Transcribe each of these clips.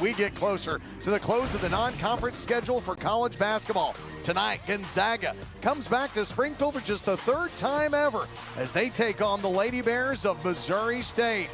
We get closer to the close of the non-conference schedule for college basketball. Tonight, Gonzaga comes back to Springfield for just the third time ever as they take on the Lady Bears of Missouri State.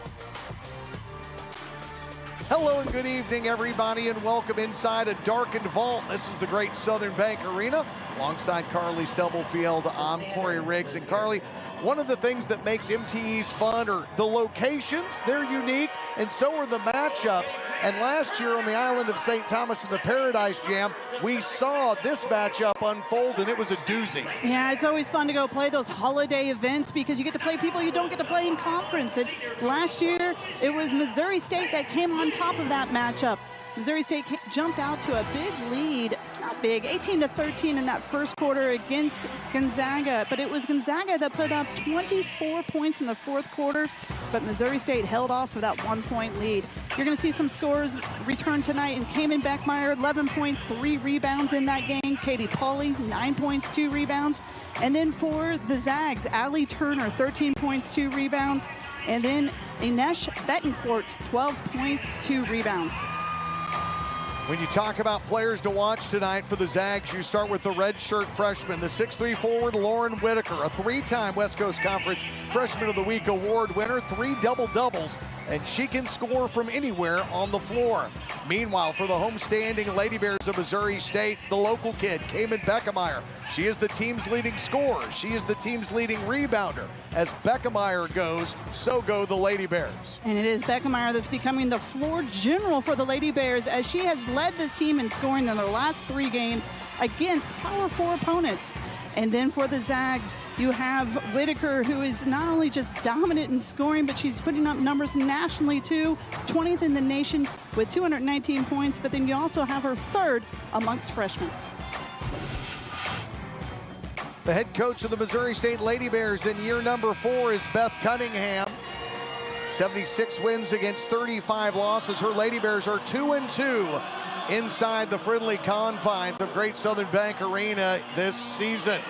Hello and good evening, everybody, and welcome inside a darkened vault. This is the Great Southern Bank Arena. Alongside Carly Stubblefield, I'm Corey Riggs. And Carly, one of the things that makes MTEs fun are the locations. They're unique, and so are the matchups. And last year on the island of St. Thomas in the Paradise Jam, we saw this matchup unfold, and it was a doozy. Yeah, it's always fun to go play those holiday events because you get to play people you don't get to play in conference. And last year, it was Missouri State that came on top of that matchup. Missouri State jumped out to a big lead, not big, 18-13 in that first quarter against Gonzaga. But it was Gonzaga that put up 24 points in the fourth quarter, but Missouri State held off for that 1-point lead. You're going to see some scores return tonight, and Cayman Beckmeyer, 11 points, 3 rebounds in that game. Katie Pauley, 9 points, 2 rebounds. And then for the Zags, Allie Turner, 13 points, 2 rebounds. And then Inesh Betancourt, 12 points, 2 rebounds. When you talk about players to watch tonight for the Zags, you start with the redshirt freshman, the 6'3" forward Lauren Whitaker, a 3-time West Coast Conference Freshman of the Week award winner, 3 double-doubles, and she can score from anywhere on the floor. Meanwhile, for the homestanding Lady Bears of Missouri State, the local kid, Cayman Beckmeyer. She is the team's leading scorer. She is the team's leading rebounder. As Beckmeyer goes, so go the Lady Bears. And it is Beckmeyer that's becoming the floor general for the Lady Bears, as she has led this team in scoring in their last 3 games against Power 4 opponents. And then for the Zags, you have Whitaker, who is not only just dominant in scoring, but she's putting up numbers nationally too, 20th in the nation with 219 points, but then you also have her 3rd amongst freshmen. The head coach of the Missouri State Lady Bears in year number 4 is Beth Cunningham. 76 wins against 35 losses. Her Lady Bears are 2-2 inside the friendly confines of Great Southern Bank Arena this season.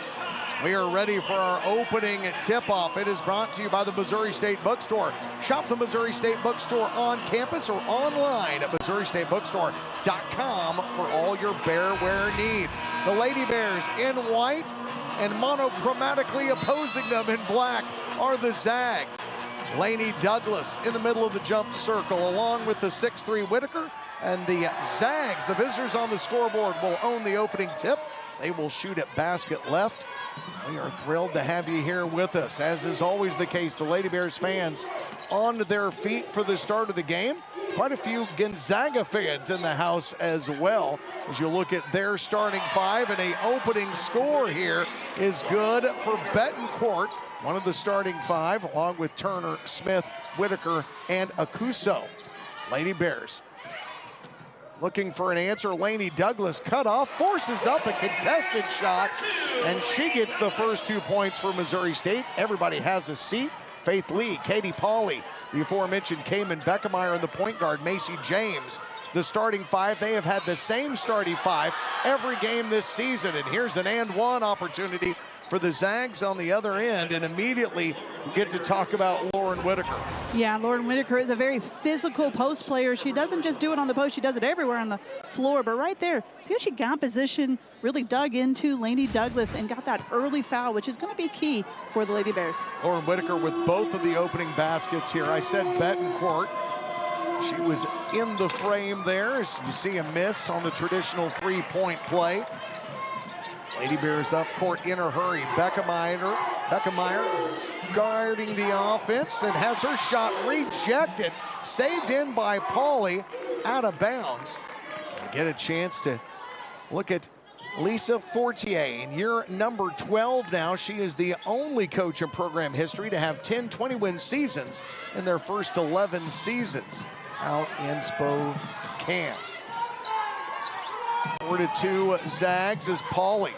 We are ready for our opening tip-off. It is brought to you by the Missouri State Bookstore. Shop the Missouri State Bookstore on campus or online at MissouriStateBookstore.com for all your bear wear needs. The Lady Bears in white and monochromatically opposing them in black are the Zags. Lainey Douglas in the middle of the jump circle, along with the 6'3" Whitaker. And the Zags, the visitors on the scoreboard, will own the opening tip. They will shoot at basket left. We are thrilled to have you here with us. As is always the case, the Lady Bears fans on their feet for the start of the game. Quite a few Gonzaga fans in the house as well. As you look at their starting 5, and an opening score here is good for Betancourt, one of the starting 5, along with Turner, Smith, Whitaker, and Akuso. Lady Bears looking for an answer. Lainey Douglas cut off, forces up a contested shot, and she gets the first 2 points for Missouri State. Everybody has a seat. Faith Lee, Katie Pauley, the aforementioned Cayman Beckmeyer, and the point guard, Macy James. The starting 5, they have had the same starting 5 every game this season. And here's an and one opportunity for the Zags on the other end, and immediately we get to talk about Lauren Whitaker. Yeah, Lauren Whitaker is a very physical post player. She doesn't just do it on the post, she does it everywhere on the floor. But right there, see how she got position, really dug into Lainey Douglas and got that early foul, which is going to be key for the Lady Bears. Lauren Whitaker with both of the opening baskets here. I said Betancourt. She was in the frame there, as you see a miss on the traditional 3-point play. Lady Bears up court in a hurry. Beckmeyer guarding the offense and has her shot rejected. Saved in by Pauley, out of bounds. We get a chance to look at Lisa Fortier in year number 12 now. She is the only coach in program history to have 10 20-win seasons in their first 11 seasons out in Spokane. 4-2 Zags as Pauley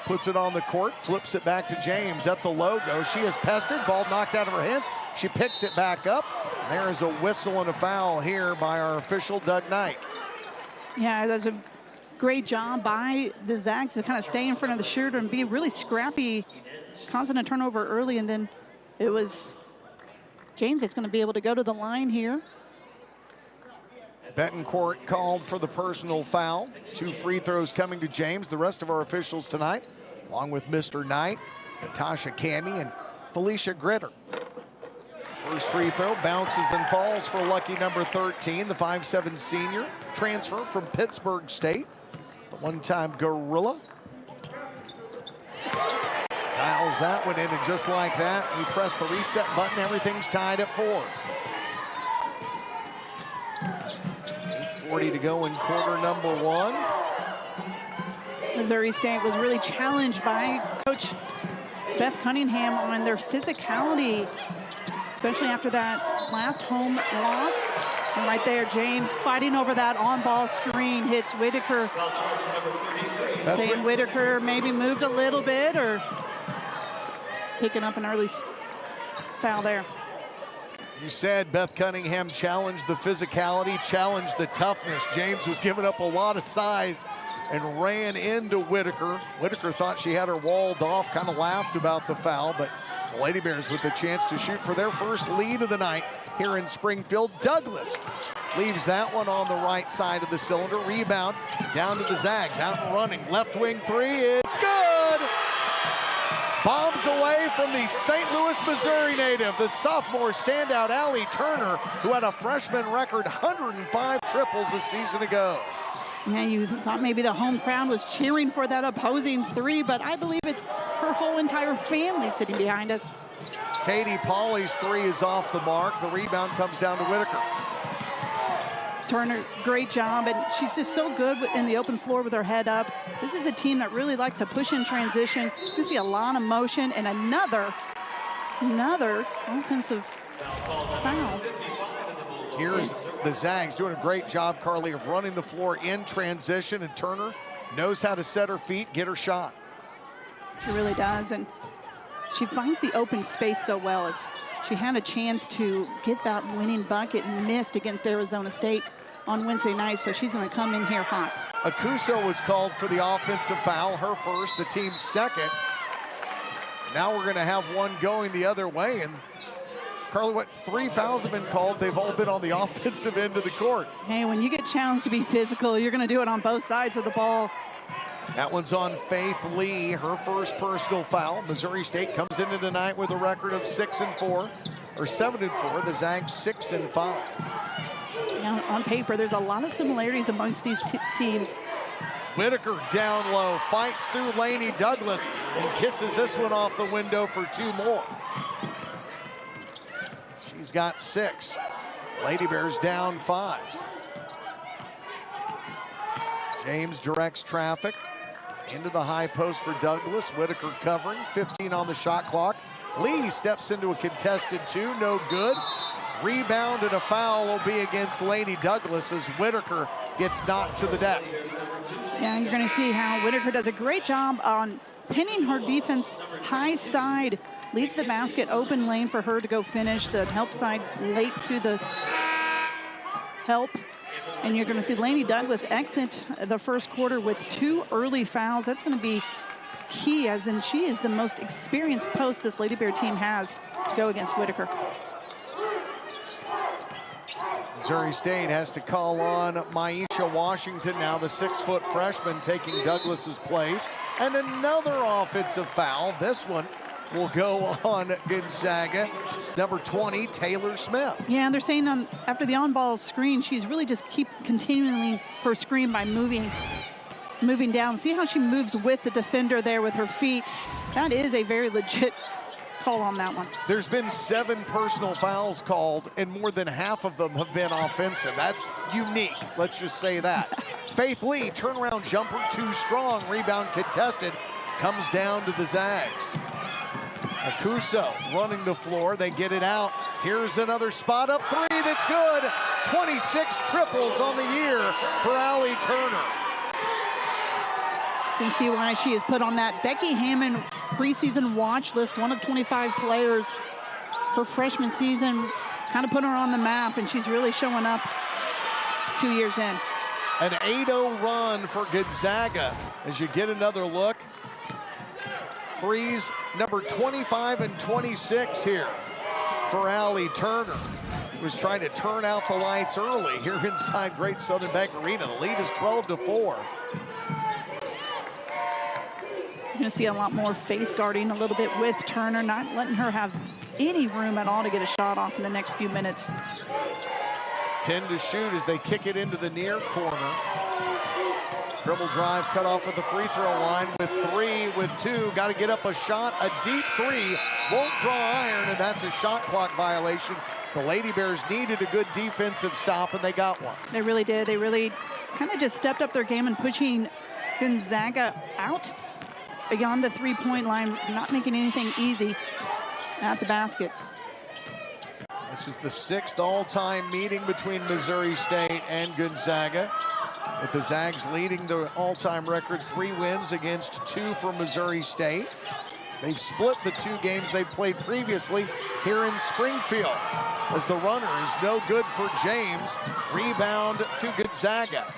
puts it on the court, flips it back to James at the logo. She is pestered, ball knocked out of her hands. She picks it back up. There is a whistle and a foul here by our official, Doug Knight. Yeah, that's a great job by the Zags to kind of stay in front of the shooter and be really scrappy, causing a turnover early. And then it was James that's going to be able to go to the line here. Betancourt called for the personal foul. 2 free throws coming to James. The rest of our officials tonight, along with Mr. Knight, Natasha Cami, and Felicia Gritter. First free throw bounces and falls for lucky number 13, the 5'7" senior, transfer from Pittsburgh State, the one-time Gorilla. Dials that one in, and just like that, we press the reset button. Everything's tied at 4. 8:40 to go in quarter number 1. Missouri State was really challenged by Coach Beth Cunningham on their physicality, especially after that last home loss. And right there, James fighting over that on-ball screen, hits Whitaker. Saying Whitaker maybe moved a little bit, or picking up an early foul there. You said Beth Cunningham challenged the physicality, challenged the toughness. James was giving up a lot of size and ran into Whitaker. Whitaker thought she had her walled off, kind of laughed about the foul, but the Lady Bears with a chance to shoot for their first lead of the night here in Springfield. Douglas leaves that one on the right side of the cylinder. Rebound down to the Zags, out and running. Left wing 3 is good. Bombs away from the St. Louis, Missouri native, the sophomore standout Allie Turner, who had a freshman record 105 triples a season ago. Yeah, you thought maybe the home crowd was cheering for that opposing 3, but I believe it's her whole entire family sitting behind us. Katie Pauley's 3 is off the mark. The rebound comes down to Whitaker. Turner, great job, and she's just so good in the open floor with her head up. This is a team that really likes to push in transition. You see a lot of motion, and another offensive foul. Here's the Zags doing a great job, Carly, of running the floor in transition, and Turner knows how to set her feet, get her shot. She really does, and she finds the open space so well. As she had a chance to get that winning bucket and missed against Arizona State on Wednesday night, so she's going to come in here hot. Akuso was called for the offensive foul, her first, the team's second. Now we're going to have one going the other way, and Carly, what, 3 fouls have been called? They've all been on the offensive end of the court. Hey, when you get challenged to be physical, you're going to do it on both sides of the ball. That one's on Faith Lee, her first personal foul. Missouri State comes into tonight with a record of 6-4, or 7-4. The Zags 6-5. Now, on paper, there's a lot of similarities amongst these teams. Whitaker down low, fights through Lainey Douglas, and kisses this one off the window for 2 more. She's got 6. Lady Bears down 5. James directs traffic into the high post for Douglas. Whitaker covering, 15 on the shot clock. Lee steps into a contested 2, no good. Rebound and a foul will be against Lainey Douglas as Whitaker gets knocked to the deck. Yeah, you're going to see how Whitaker does a great job on pinning her defense high side. Leaves the basket open lane for her to go finish. The help side late to the help. And you're going to see Lainey Douglas exit the first quarter with 2 early fouls. That's going to be key, as in she is the most experienced post this Lady Bear team has to go against Whitaker. Missouri State has to call on Maisha Washington, now the 6-foot freshman, taking Douglas's place. And another offensive foul. This one will go on Gonzaga. It's number 20, Taylor Smith. Yeah, they're saying after the on-ball screen, she's really just continuing her screen by moving down. See how she moves with the defender there with her feet. That is a very legit call on that one. There's been 7 personal fouls called, and more than half of them have been offensive. That's unique, let's just say that. Faith Lee, turnaround jumper, too strong. Rebound contested, comes down to the Zags. Akuso running the floor, they get it out. Here's another spot up 3 that's good. 26 triples on the year for Allie Turner. You can see why she is put on that Becky Hammond preseason watch list, one of 25 players. Her freshman season kind of put her on the map, and she's really showing up 2 years in. An 8-0 run for Gonzaga as you get another look. Threes number 25 and 26 here for Allie Turner. was trying to turn out the lights early here inside Great Southern Bank Arena. The lead is 12-4. You're going to see a lot more face guarding a little bit with Turner, not letting her have any room at all to get a shot off in the next few minutes. 10 to shoot as they kick it into the near corner. Dribble drive cut off at the free throw line with 3, with 2. Got to get up a shot, a deep 3. Won't draw iron, and that's a shot clock violation. The Lady Bears needed a good defensive stop, and they got one. They really did. They really kind of just stepped up their game and pushing Gonzaga out beyond the three-point line, not making anything easy at the basket. This is the 6th all-time meeting between Missouri State and Gonzaga, with the Zags leading the all-time record, 3 wins against 2 for Missouri State. They've split the 2 games they played previously here in Springfield, as the runner is no good for James. Rebound to Gonzaga.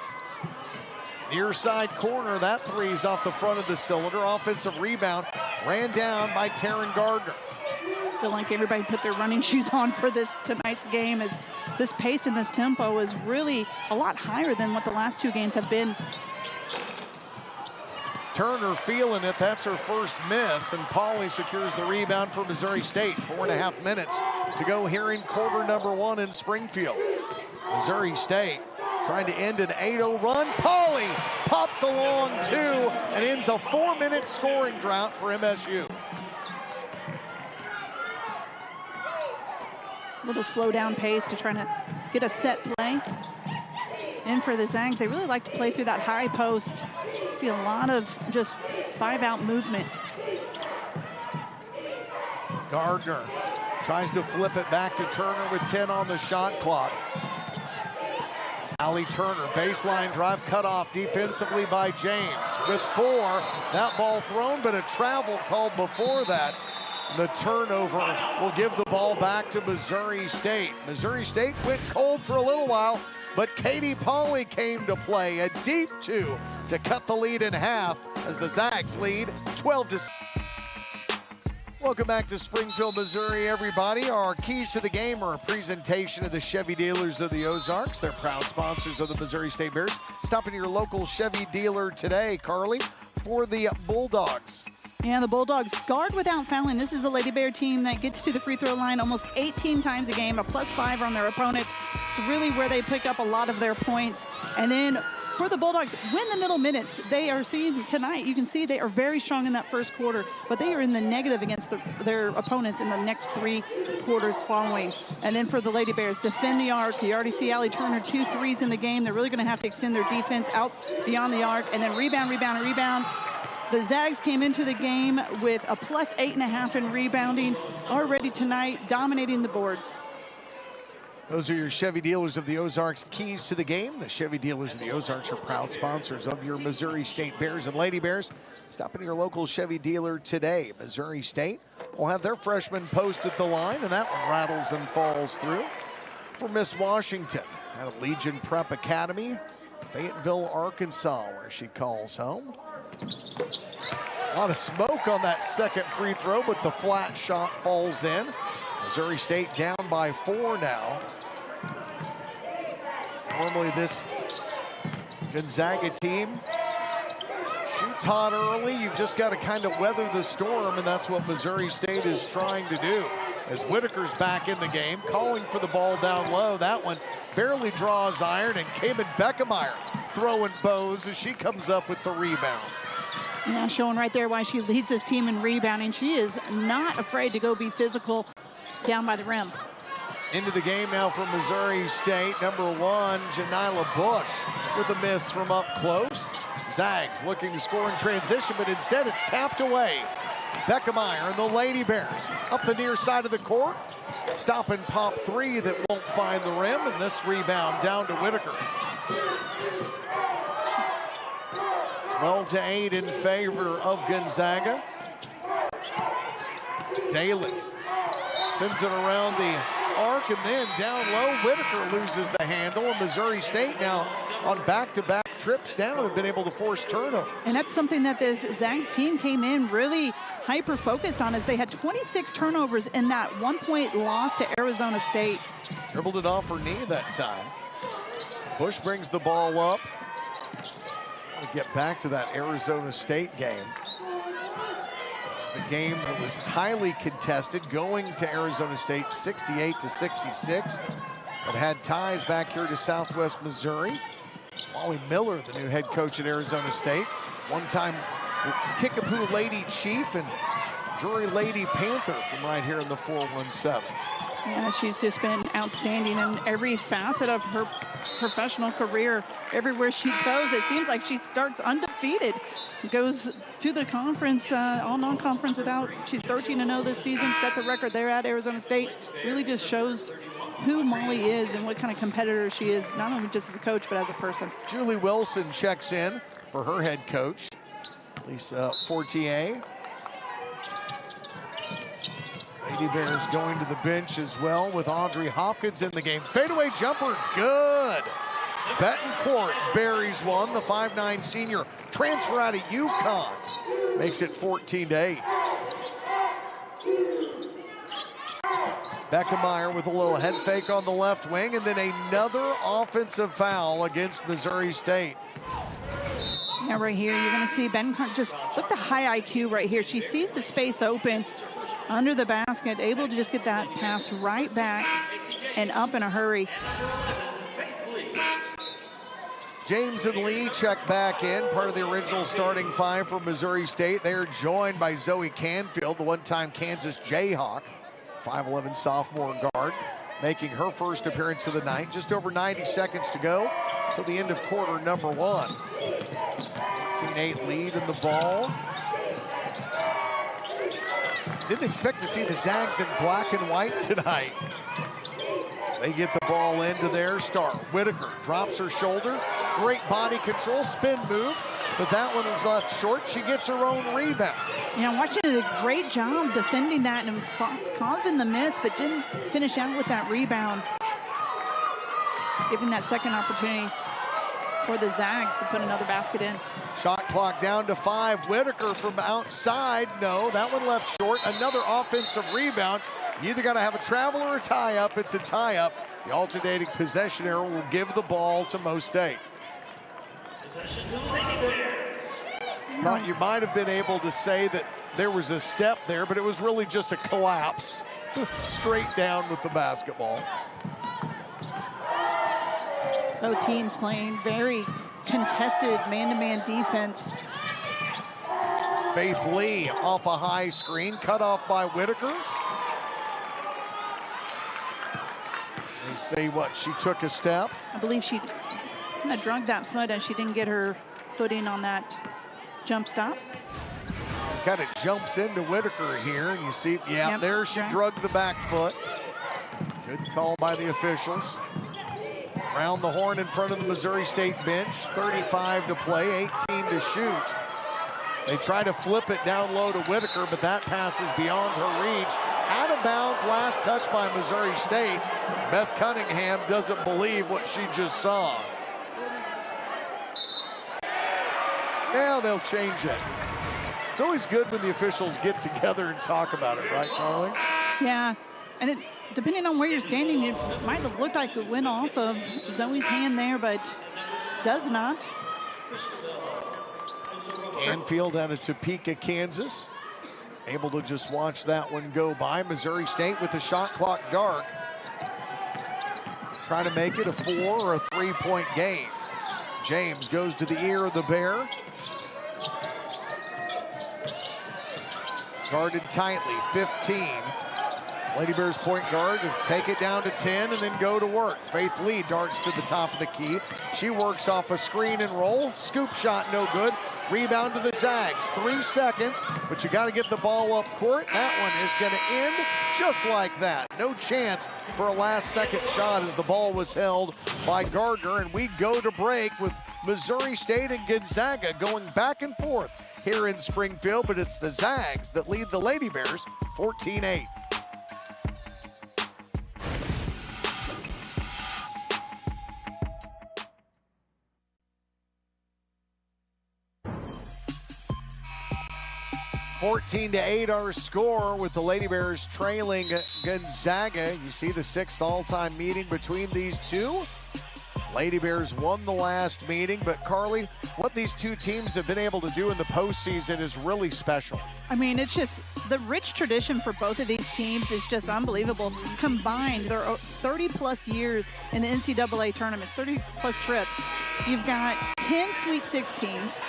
Near side corner, that 3's off the front of the cylinder. Offensive rebound ran down by Taryn Gardner. I feel like everybody put their running shoes on for tonight's game, as this pace and this tempo is really a lot higher than what the last 2 games have been. Turner feeling it, that's her first miss, and Pauly secures the rebound for Missouri State. 4.5 minutes to go here in quarter number 1 in Springfield. Missouri State trying to end an 8-0 run. Pauly pops along 2 and ends a 4-minute scoring drought for MSU. A little slow down pace to try to get a set play. And for the Zags, they really like to play through that high post. See a lot of just 5-out movement. Gardner tries to flip it back to Turner with 10 on the shot clock. Allie Turner, baseline drive cut off defensively by James with 4. That ball thrown, but a travel called before that. The turnover will give the ball back to Missouri State. Missouri State went cold for a little while, but Katie Pauly came to play. A deep 2 to cut the lead in half as the Zags lead 12-6. Welcome back to Springfield, Missouri, everybody. Our keys to the game are a presentation of the Chevy dealers of the Ozarks. They're proud sponsors of the Missouri State Bears. Stop in your local Chevy dealer today, Carly, for the Bulldogs. Yeah, the Bulldogs guard without fouling. This is a Lady Bear team that gets to the free throw line almost 18 times a game, a +5 on their opponents. It's really where they pick up a lot of their points. And then for the Bulldogs, win the middle minutes. They are seeing tonight, you can see they are very strong in that first quarter, but they are in the negative against their opponents in the next 3 quarters following. And then for the Lady Bears, defend the arc. You already see Allie Turner 2 threes in the game. They're really going to have to extend their defense out beyond the arc, and then rebound, rebound, and rebound. The Zags came into the game with a +8.5 in rebounding already tonight, dominating the boards. Those are your Chevy dealers of the Ozarks keys to the game. The Chevy dealers of the Ozarks are proud sponsors of your Missouri State Bears and Lady Bears. Stop in your local Chevy dealer today. Missouri State will have their freshman post at the line, and that one rattles and falls through. For Miss Washington at Legion Prep Academy, Fayetteville, Arkansas, where she calls home. A lot of smoke on that second free throw, but the flat shot falls in. Missouri State down by 4 now. Normally this Gonzaga team shoots hot early. You've just got to kind of weather the storm, and that's what Missouri State is trying to do. As Whitaker's back in the game, calling for the ball down low. That one barely draws iron, and Kamen Beckemeyer throwing bows as she comes up with the rebound. Yeah, showing right there why she leads this team in rebounding. She is not afraid to go be physical down by the rim. Into the game now for Missouri State. Number 1, Janila Bush with a miss from up close. Zags looking to score in transition, but instead it's tapped away. Beckemeyer and the Lady Bears up the near side of the court. Stop and pop 3 that won't find the rim, and this rebound down to Whitaker. 12-8 in favor of Gonzaga. Daly sends it around the arc, and then down low, Whitaker loses the handle, and Missouri State now on back-to-back trips down have been able to force turnover. And that's something that this Zags team came in really hyper-focused on, as they had 26 turnovers in that 1-point loss to Arizona State. Dribbled it off her knee that time. Bush brings the ball up. We'll get back to that Arizona State game. It's a game that was highly contested, going to Arizona State 68-66, but had ties back here to Southwest Missouri. Wally Miller, the new head coach at Arizona State, one-time Kickapoo Lady Chief and Drury Lady Panther from right here in the 417. Yeah, she's just been outstanding in every facet of her professional career. Everywhere she goes, it seems like she starts undefeated. Goes to the conference, all non-conference without, she's 13-0 this season, sets a record there at Arizona State. Really just shows who Molly is and what kind of competitor she is, not only just as a coach, but as a person. Julie Wilson checks in for her head coach, Lisa Fortier. Lady Bears going to the bench as well with Audrey Hopkins in the game. Fadeaway jumper, good. Betancourt buries one. The 5'9" senior transfer out of UConn makes it 14-8. Beckemeyer with a little head fake on the left wing, and then another offensive foul against Missouri State. Yeah, right here, you're going to see Betancourt, just look at the high IQ right here. She sees the space open under the basket, able to just get that pass right back and up in a hurry. James and Lee check back in, part of the original starting five for Missouri State. They are joined by Zoe Canfield, the one-time Kansas Jayhawk, 5'11" sophomore guard, making her first appearance of the night. Just over 90 seconds to go till the end of quarter number one. 18-8 lead in the ball. Didn't expect to see the Zags in black and white tonight. They get the ball into their start. Whitaker drops her shoulder. Great body control, spin move, but that one was left short. She gets her own rebound. Yeah, Washington did a great job defending that and causing the miss, but didn't finish out with that rebound. Giving that second opportunity for the Zags to put another basket in. Shot clock down to 5. Whitaker from outside. No, that one left short. Another offensive rebound. You either got to have a travel or a tie-up. It's a tie-up. The alternating possession error will give the ball to Mo State. Thought you might have been able to say that there was a step there, but it was really just a collapse. Straight down with the basketball. Both teams playing very contested man-to-man defense. Faith Lee off a high screen, cut off by Whitaker. They say what, she took a step? I believe she kind of drug that foot as she didn't get her footing on that jump stop. Kind of jumps into Whitaker here, and you see, yeah, yep, there she drug the back foot. Good call by the officials. Round the horn in front of the Missouri State bench. 35 to play, 18 to shoot. They try to flip it down low to Whitaker, but that pass is beyond her reach. Out of bounds, last touch by Missouri State. Beth Cunningham doesn't believe what she just saw. Now they'll change it. It's always good when the officials get together and talk about it, right, Carly? Yeah, and depending on where you're standing, it might have looked like it went off of Zoe's hand there, but does not. Canfield out of Topeka, Kansas. Able to just watch that one go by. Missouri State with the shot clock dark. Trying to make it a 4 or a 3-point game. James goes to the ear of the Bear. Guarded tightly, 15. Lady Bears point guard to take it down to 10 and then go to work. Faith Lee darts to the top of the key. She works off a screen and roll. Scoop shot, no good. Rebound to the Zags. 3 seconds, but you got to get the ball up court. That one is going to end just like that. No chance for a last-second shot as the ball was held by Gardner, and we go to break with Missouri State and Gonzaga going back and forth here in Springfield, but it's the Zags that lead the Lady Bears 14-8. 14-8 our score with the Lady Bears trailing Gonzaga. You see the 6th all-time meeting between these two. Lady Bears won the last meeting, but Carly, what these two teams have been able to do in the postseason is really special. I mean, it's just the rich tradition for both of these teams is just unbelievable. Combined, they're 30-plus years in the NCAA tournaments, 30-plus trips. You've got 10 Sweet 16s,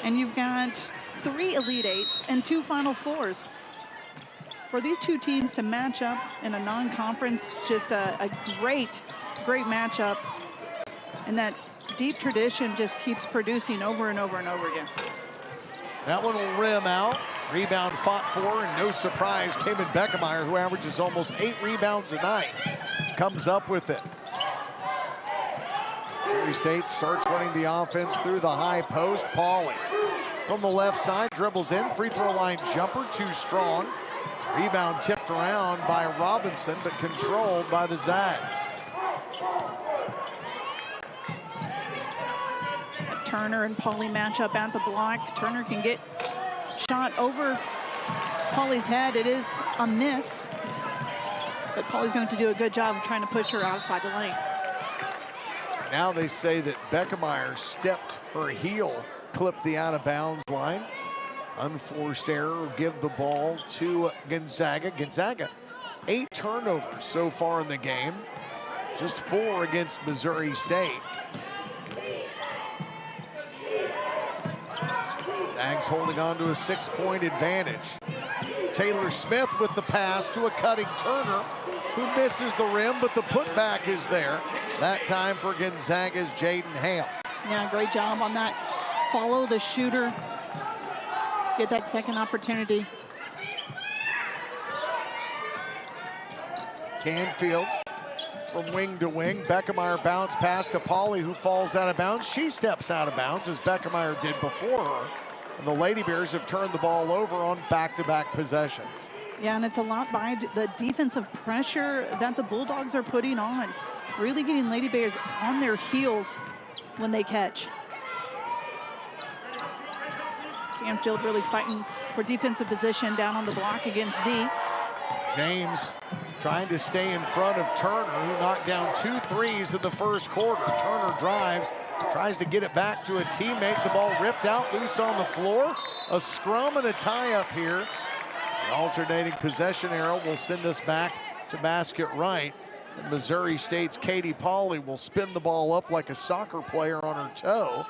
and you've got 3 Elite Eights and 2 Final Fours. For these two teams to match up in a non-conference, just a great matchup. And that deep tradition just keeps producing over and over and over again. That one will rim out. Rebound fought for, and no surprise, Cayman Beckemeyer, who averages almost 8 rebounds a night, comes up with it. Missouri State starts running the offense through the high post. Pauly from the left side, dribbles in, free throw line jumper, too strong. Rebound tipped around by Robinson, but controlled by the Zags. Turner and Pauly match up at the block. Turner can get shot over Pauly's head. It is a miss, but Pauly's going to have to do a good job of trying to push her outside the lane. Now they say that Beckemeyer stepped her heel, clipped the out-of-bounds line. Unforced error will give the ball to Gonzaga. Gonzaga, 8 turnovers so far in the game, just 4 against Missouri State. Zags holding on to a 6-point advantage. Taylor Smith with the pass to a cutting Turner, who misses the rim, but the putback is there. That time for Gonzaga's Jaden Hale. Yeah, great job on that. Follow the shooter. Get that second opportunity. Canfield from wing to wing. Beckemeyer bounce pass to Pauly, who falls out of bounds. She steps out of bounds, as Beckemeyer did before her. And the Lady Bears have turned the ball over on back-to-back possessions. Yeah, and it's a lot by the defensive pressure that the Bulldogs are putting on. Really getting Lady Bears on their heels when they catch. Canfield really fighting for defensive position down on the block against Z. James trying to stay in front of Turner, who knocked down 2 threes in the first quarter. Turner drives, tries to get it back to a teammate. The ball ripped out, loose on the floor. A scrum and a tie-up here. The alternating possession arrow will send us back to basket right. And Missouri State's Katie Pauly will spin the ball up like a soccer player on her toe.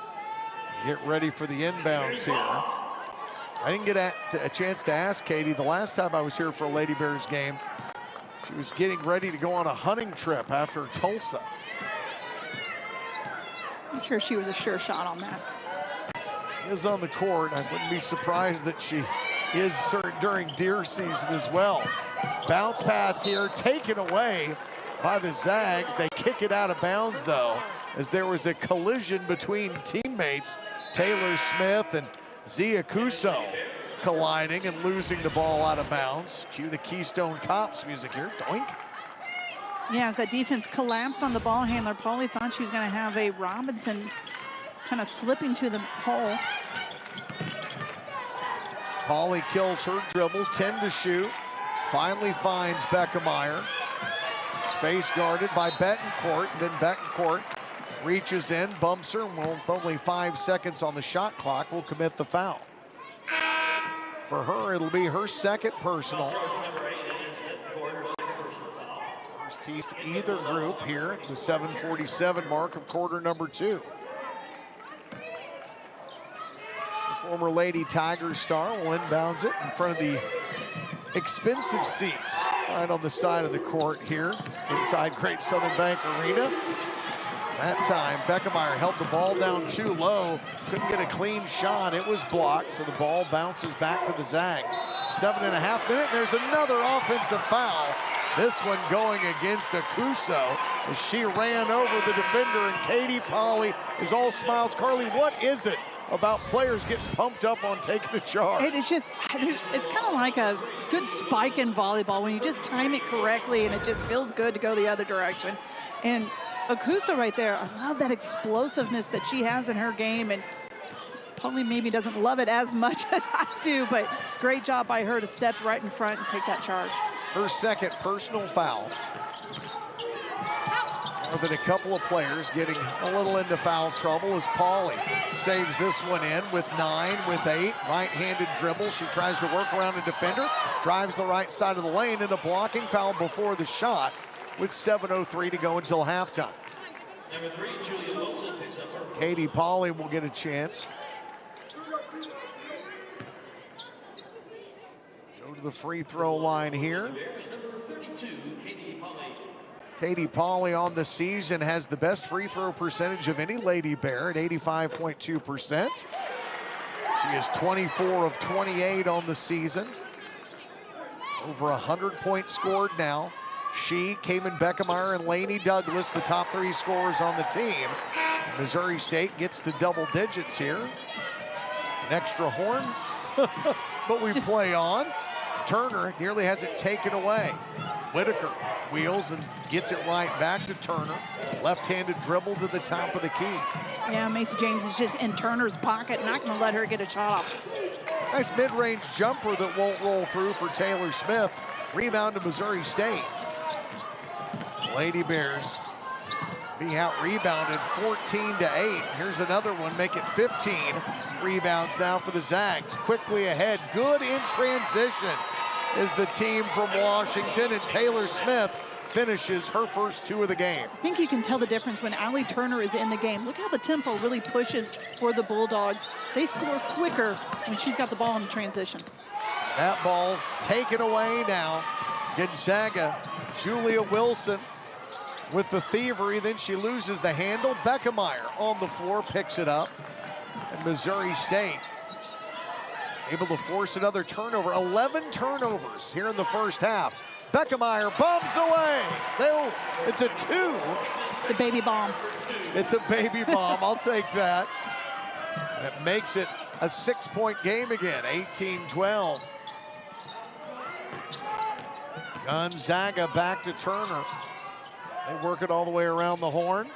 Get ready for the inbounds here. I didn't get a chance to ask Katie the last time I was here for a Lady Bears game. She was getting ready to go on a hunting trip after Tulsa. I'm sure she was a sure shot on that. She is on the court. I wouldn't be surprised that she is during deer season as well. Bounce pass here, taken away by the Zags. They kick it out of bounds, though, as there was a collision between teammates. Taylor Smith and Zia Kuso colliding and losing the ball out of bounds. Cue the Keystone Cops music here. Doink. Yeah, as that defense collapsed on the ball handler, Pauly thought she was going to have a Robinson kind of slipping to the hole. Pauly kills her dribble, 10 to shoot. Finally finds Beckemeyer. Face guarded by Betancourt. Then Betancourt reaches in, bumps her, and with only 5 seconds on the shot clock, will commit the foul. For her, it'll be her second personal. First tease to either group here at the 7:47 mark of quarter number 2. The former Lady Tiger star will inbounds it in front of the expensive seats right on the side of the court here inside Great Southern Bank Arena. That time, Beckemeyer held the ball down too low, couldn't get a clean shot. It was blocked, so the ball bounces back to the Zags. 7.5 minutes, there's another offensive foul. This one going against Akuso as she ran over the defender, and Katie Pauly is all smiles. Carly, what is it about players getting pumped up on taking a charge? It's just, it's kind of like a good spike in volleyball when you just time it correctly and it just feels good to go the other direction. And Akuso right there, I love that explosiveness that she has in her game, and Pauly maybe doesn't love it as much as I to, but great job by her to step right in front and take that charge. Her second personal foul. More than a couple of players getting a little into foul trouble as Pauly saves this one in with 9, with 8. Right-handed dribble. She tries to work around a defender, drives the right side of the lane, and a blocking foul before the shot with 7:03 to go until halftime. Number 3, Julia Wilson picks up her. Katie Pauly will get a chance. Go to the free throw line here. Bears number 32, Katie Pauly. Katie Pauly on the season has the best free throw percentage of any Lady Bear at 85.2%. She is 24 of 28 on the season. Over 100 points scored now. She, Cayman Beckemeyer, and Lainey Douglas, the top 3 scorers on the team. Missouri State gets to double digits here. An extra horn, but we play on. Turner nearly has it taken away. Whitaker wheels and gets it right back to Turner. Left-handed dribble to the top of the key. Yeah, Macy James is just in Turner's pocket, not going to let her get a shot off. Nice mid-range jumper that won't roll through for Taylor Smith. Rebound to Missouri State. Lady Bears being out-rebounded 14-8. Here's another one, make it 15 rebounds now for the Zags. Quickly ahead, good in transition is the team from Washington, and Taylor Smith finishes her first 2 of the game. I think you can tell the difference when Allie Turner is in the game. Look how the tempo really pushes for the Bulldogs. They score quicker when she's got the ball in transition. That ball taken away now. Gonzaga, Julia Wilson with the thievery, then she loses the handle. Beckemeyer on the floor picks it up. And Missouri State able to force another turnover. 11 turnovers here in the first half. Beckemeyer bombs away. It's a 2. The baby bomb. It's a baby bomb, I'll take that. That makes it a 6-point game again, 18-12. Gonzaga back to Turner. They work it all the way around the horn.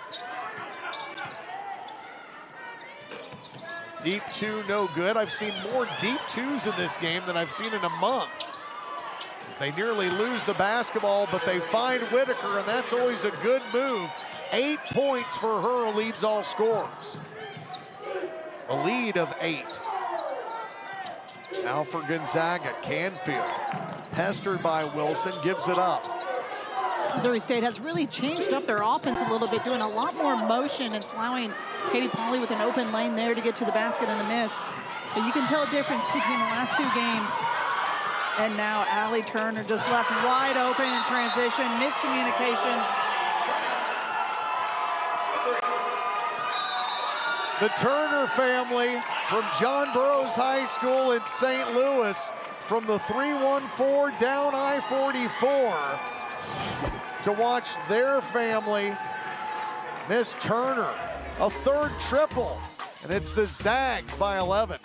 Deep 2, no good. I've seen more deep 2s in this game than I've seen in a month. As they nearly lose the basketball, but they find Whitaker, and that's always a good move. 8 points for her, leads all scorers. A lead of 8. Now for Gonzaga, Canfield. Pestered by Wilson, gives it up. Missouri State has really changed up their offense a little bit, doing a lot more motion and allowing Katie Pauly with an open lane there to get to the basket and a miss. But you can tell a difference between the last 2 games. And now Allie Turner just left wide open in transition, miscommunication. The Turner family from John Burroughs High School in St. Louis, from the 314 down I-44 to watch their family miss Turner. A 3rd triple, and it's the Zags by 11.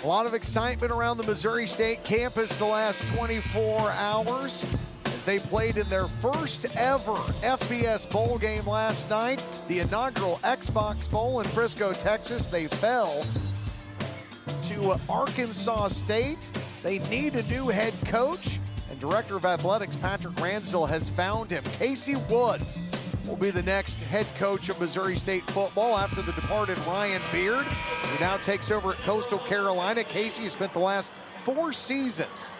A lot of excitement around the Missouri State campus the last 24 hours as they played in their first ever FBS Bowl game last night, the inaugural Xbox Bowl in Frisco, Texas. They fell to Arkansas State. They need a new head coach, and Director of Athletics Patrick Ransdell has found him. Casey Woods will be the next head coach of Missouri State football after the departed Ryan Beard, who now takes over at Coastal Carolina. Casey has spent the last 4 seasons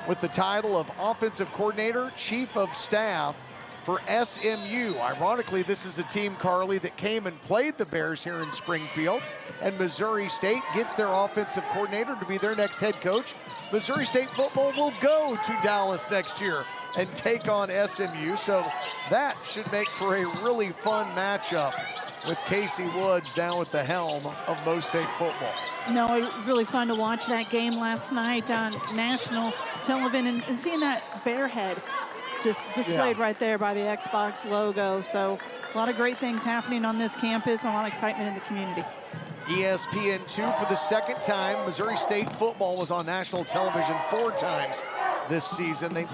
with the title of Offensive Coordinator, Chief of Staff for SMU. Ironically, this is a team, Carly, that came and played the Bears here in Springfield, and Missouri State gets their offensive coordinator to be their next head coach. Missouri State football will go to Dallas next year and take on SMU, so that should make for a really fun matchup with Casey Woods down at the helm of Mo State football. No, it was really fun to watch that game last night on national television and seeing that bear head just displayed right there by the Xbox logo. So a lot of great things happening on this campus, and a lot of excitement in the community. ESPN2 for the 2nd time. Missouri State football was on national television 4 times this season. They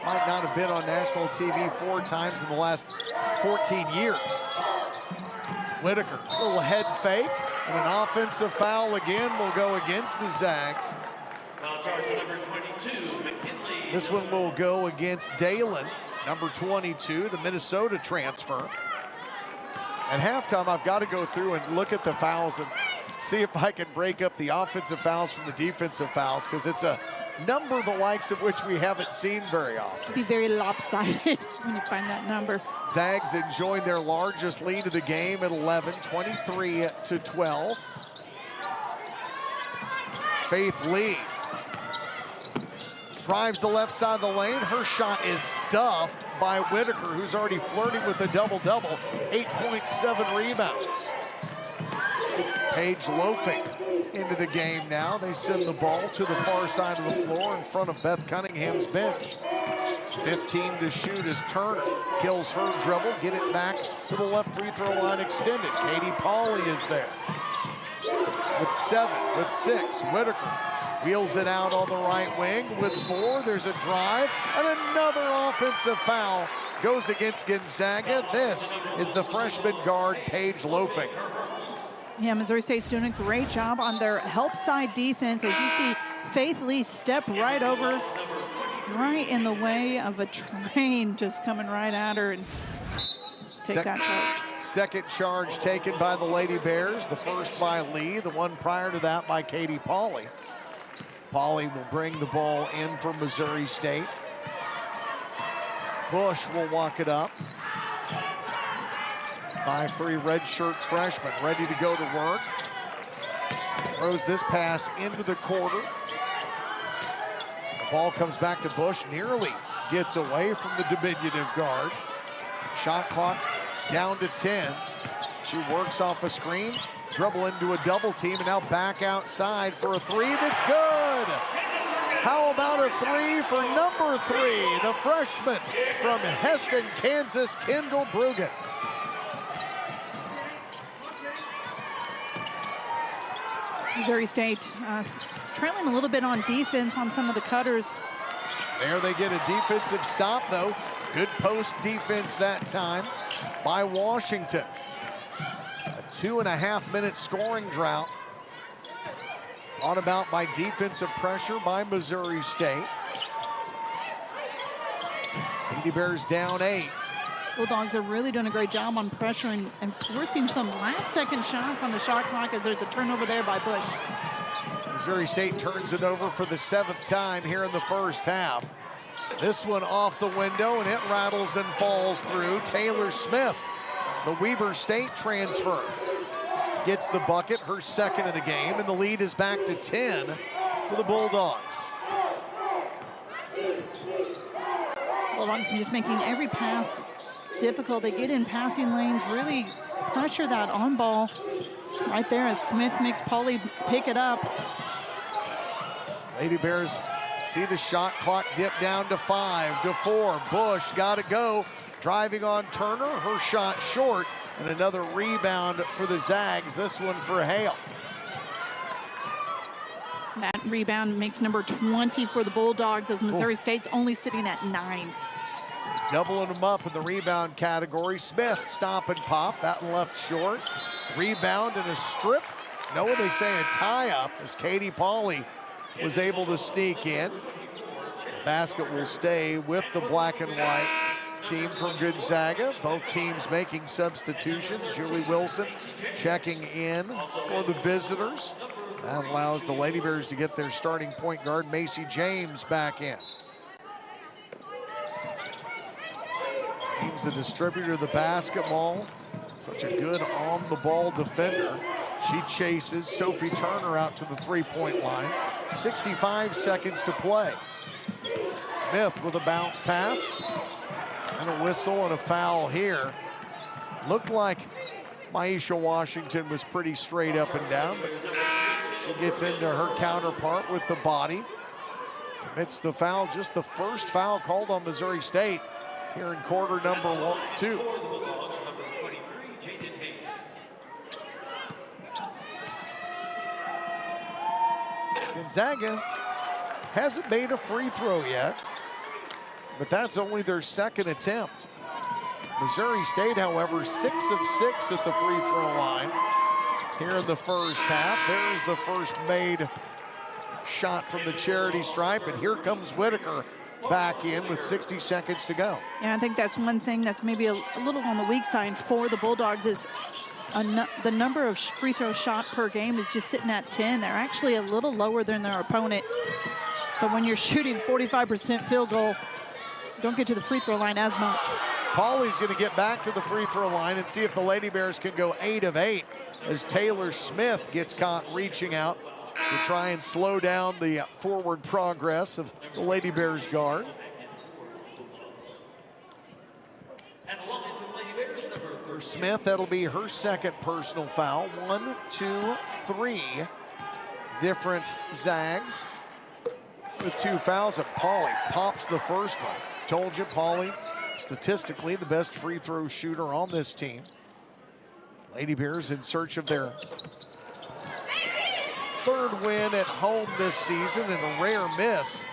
might not have been on national TV 4 times in the last 14 years. Whitaker, a little head fake, and an offensive foul again will go against the Zags. Foul charge to number 22, McKinley. This one will go against Dalen, number 22, the Minnesota transfer. At halftime, I've got to go through and look at the fouls and see if I can break up the offensive fouls from the defensive fouls, because it's a number the likes of which we haven't seen very often. Be very lopsided when you find that number. Zags enjoying their largest lead of the game at 11, 23-12. Faith Lee drives the left side of the lane. Her shot is stuffed by Whitaker, who's already flirting with a double-double, 8.7 rebounds. Paige loafing into the game now. They send the ball to the far side of the floor in front of Beth Cunningham's bench. 15 to shoot as Turner kills her dribble. Get it back to the left free throw line extended. Katie Pauley is there. With 7, with 6, Whitaker wheels it out on the right wing. With 4, there's a drive, and another offensive foul goes against Gonzaga. This is the freshman guard, Paige loafing. Yeah, Missouri State's doing a great job on their help side defense. As you see, Faith Lee step right over, right in the way of a train just coming right at her and take that charge. Second charge taken by the Lady Bears, the first by Lee, the one prior to that by Katie Pauley. Pauley will bring the ball in for Missouri State. Bush will walk it up. 5'3" redshirt freshman, ready to go to work. Throws this pass into the quarter. The ball comes back to Bush, nearly gets away from the diminutive guard. Shot clock down to 10. She works off a screen, dribble into a double team, and now back outside for a 3 that's good. How about a 3 for number 3, the freshman from Heston, Kansas, Kendall Bruggen. Missouri State trailing a little bit on defense on some of the cutters. There they get a defensive stop, though. Good post defense that time by Washington. A 2.5-minute scoring drought brought about by defensive pressure by Missouri State. Lady Bears down 8. Bulldogs are really doing a great job on pressuring and forcing some last-second shots on the shot clock as there's a turnover there by Bush. Missouri State turns it over for the 7th time here in the first half. This one off the window, and it rattles and falls through. Taylor Smith, the Weber State transfer, gets the bucket, her second of the game, and the lead is back to 10 for the Bulldogs. Bulldogs are just making every pass difficult. They get in passing lanes, really pressure that on ball right there as Smith makes Pauley pick it up. Lady Bears see the shot clock dip down to 5 to 4. Bush got to go, driving on Turner, her shot short, and another rebound for the Zags, this one for Hale. That rebound makes number 20 for the Bulldogs as Missouri State's only sitting at 9. Doubling them up in the rebound category. Smith stop and pop, that one left short. Rebound and a strip. No, they say a tie-up as Katie Pauley was able to sneak in. Basket will stay with the black and white team from Gonzaga. Both teams making substitutions. Julie Wilson checking in for the visitors. That allows the Lady Bears to get their starting point guard, Macy James, back in. James, the distributor of the basketball. Such a good on-the-ball defender. She chases Sophie Turner out to the three-point line. 65 seconds to play. Smith with a bounce pass. And a whistle and a foul here. Looked like Maisha Washington was pretty straight up and down, but she gets into her counterpart with the body. Commits the foul, just the first foul called on Missouri State here in quarter number 2. Gonzaga hasn't made a free throw yet. but that's only their second attempt. Missouri State, however, 6 of 6 at the free throw line here in the first half. There's the first made shot from the charity stripe, and here comes Whitaker back in with 60 seconds to go. Yeah, I think that's one thing that's maybe a little on the weak side for the Bulldogs is the number of free throw shot per game is just sitting at 10. They're actually a little lower than their opponent. But when you're shooting 45% field goal, don't get to the free throw line as much. Pauley's going to get back to the free throw line and see if the Lady Bears can go 8 of 8 as Taylor Smith gets caught reaching out to try and slow down the forward progress of the Lady Bears guard. For Smith, that'll be her second personal foul. 1, 2, 3 different Zags with 2 fouls, and Pauley pops the first one. Told you, Pauley, statistically the best free throw shooter on this team. Lady Bears in search of their third win at home this season, and a rare miss.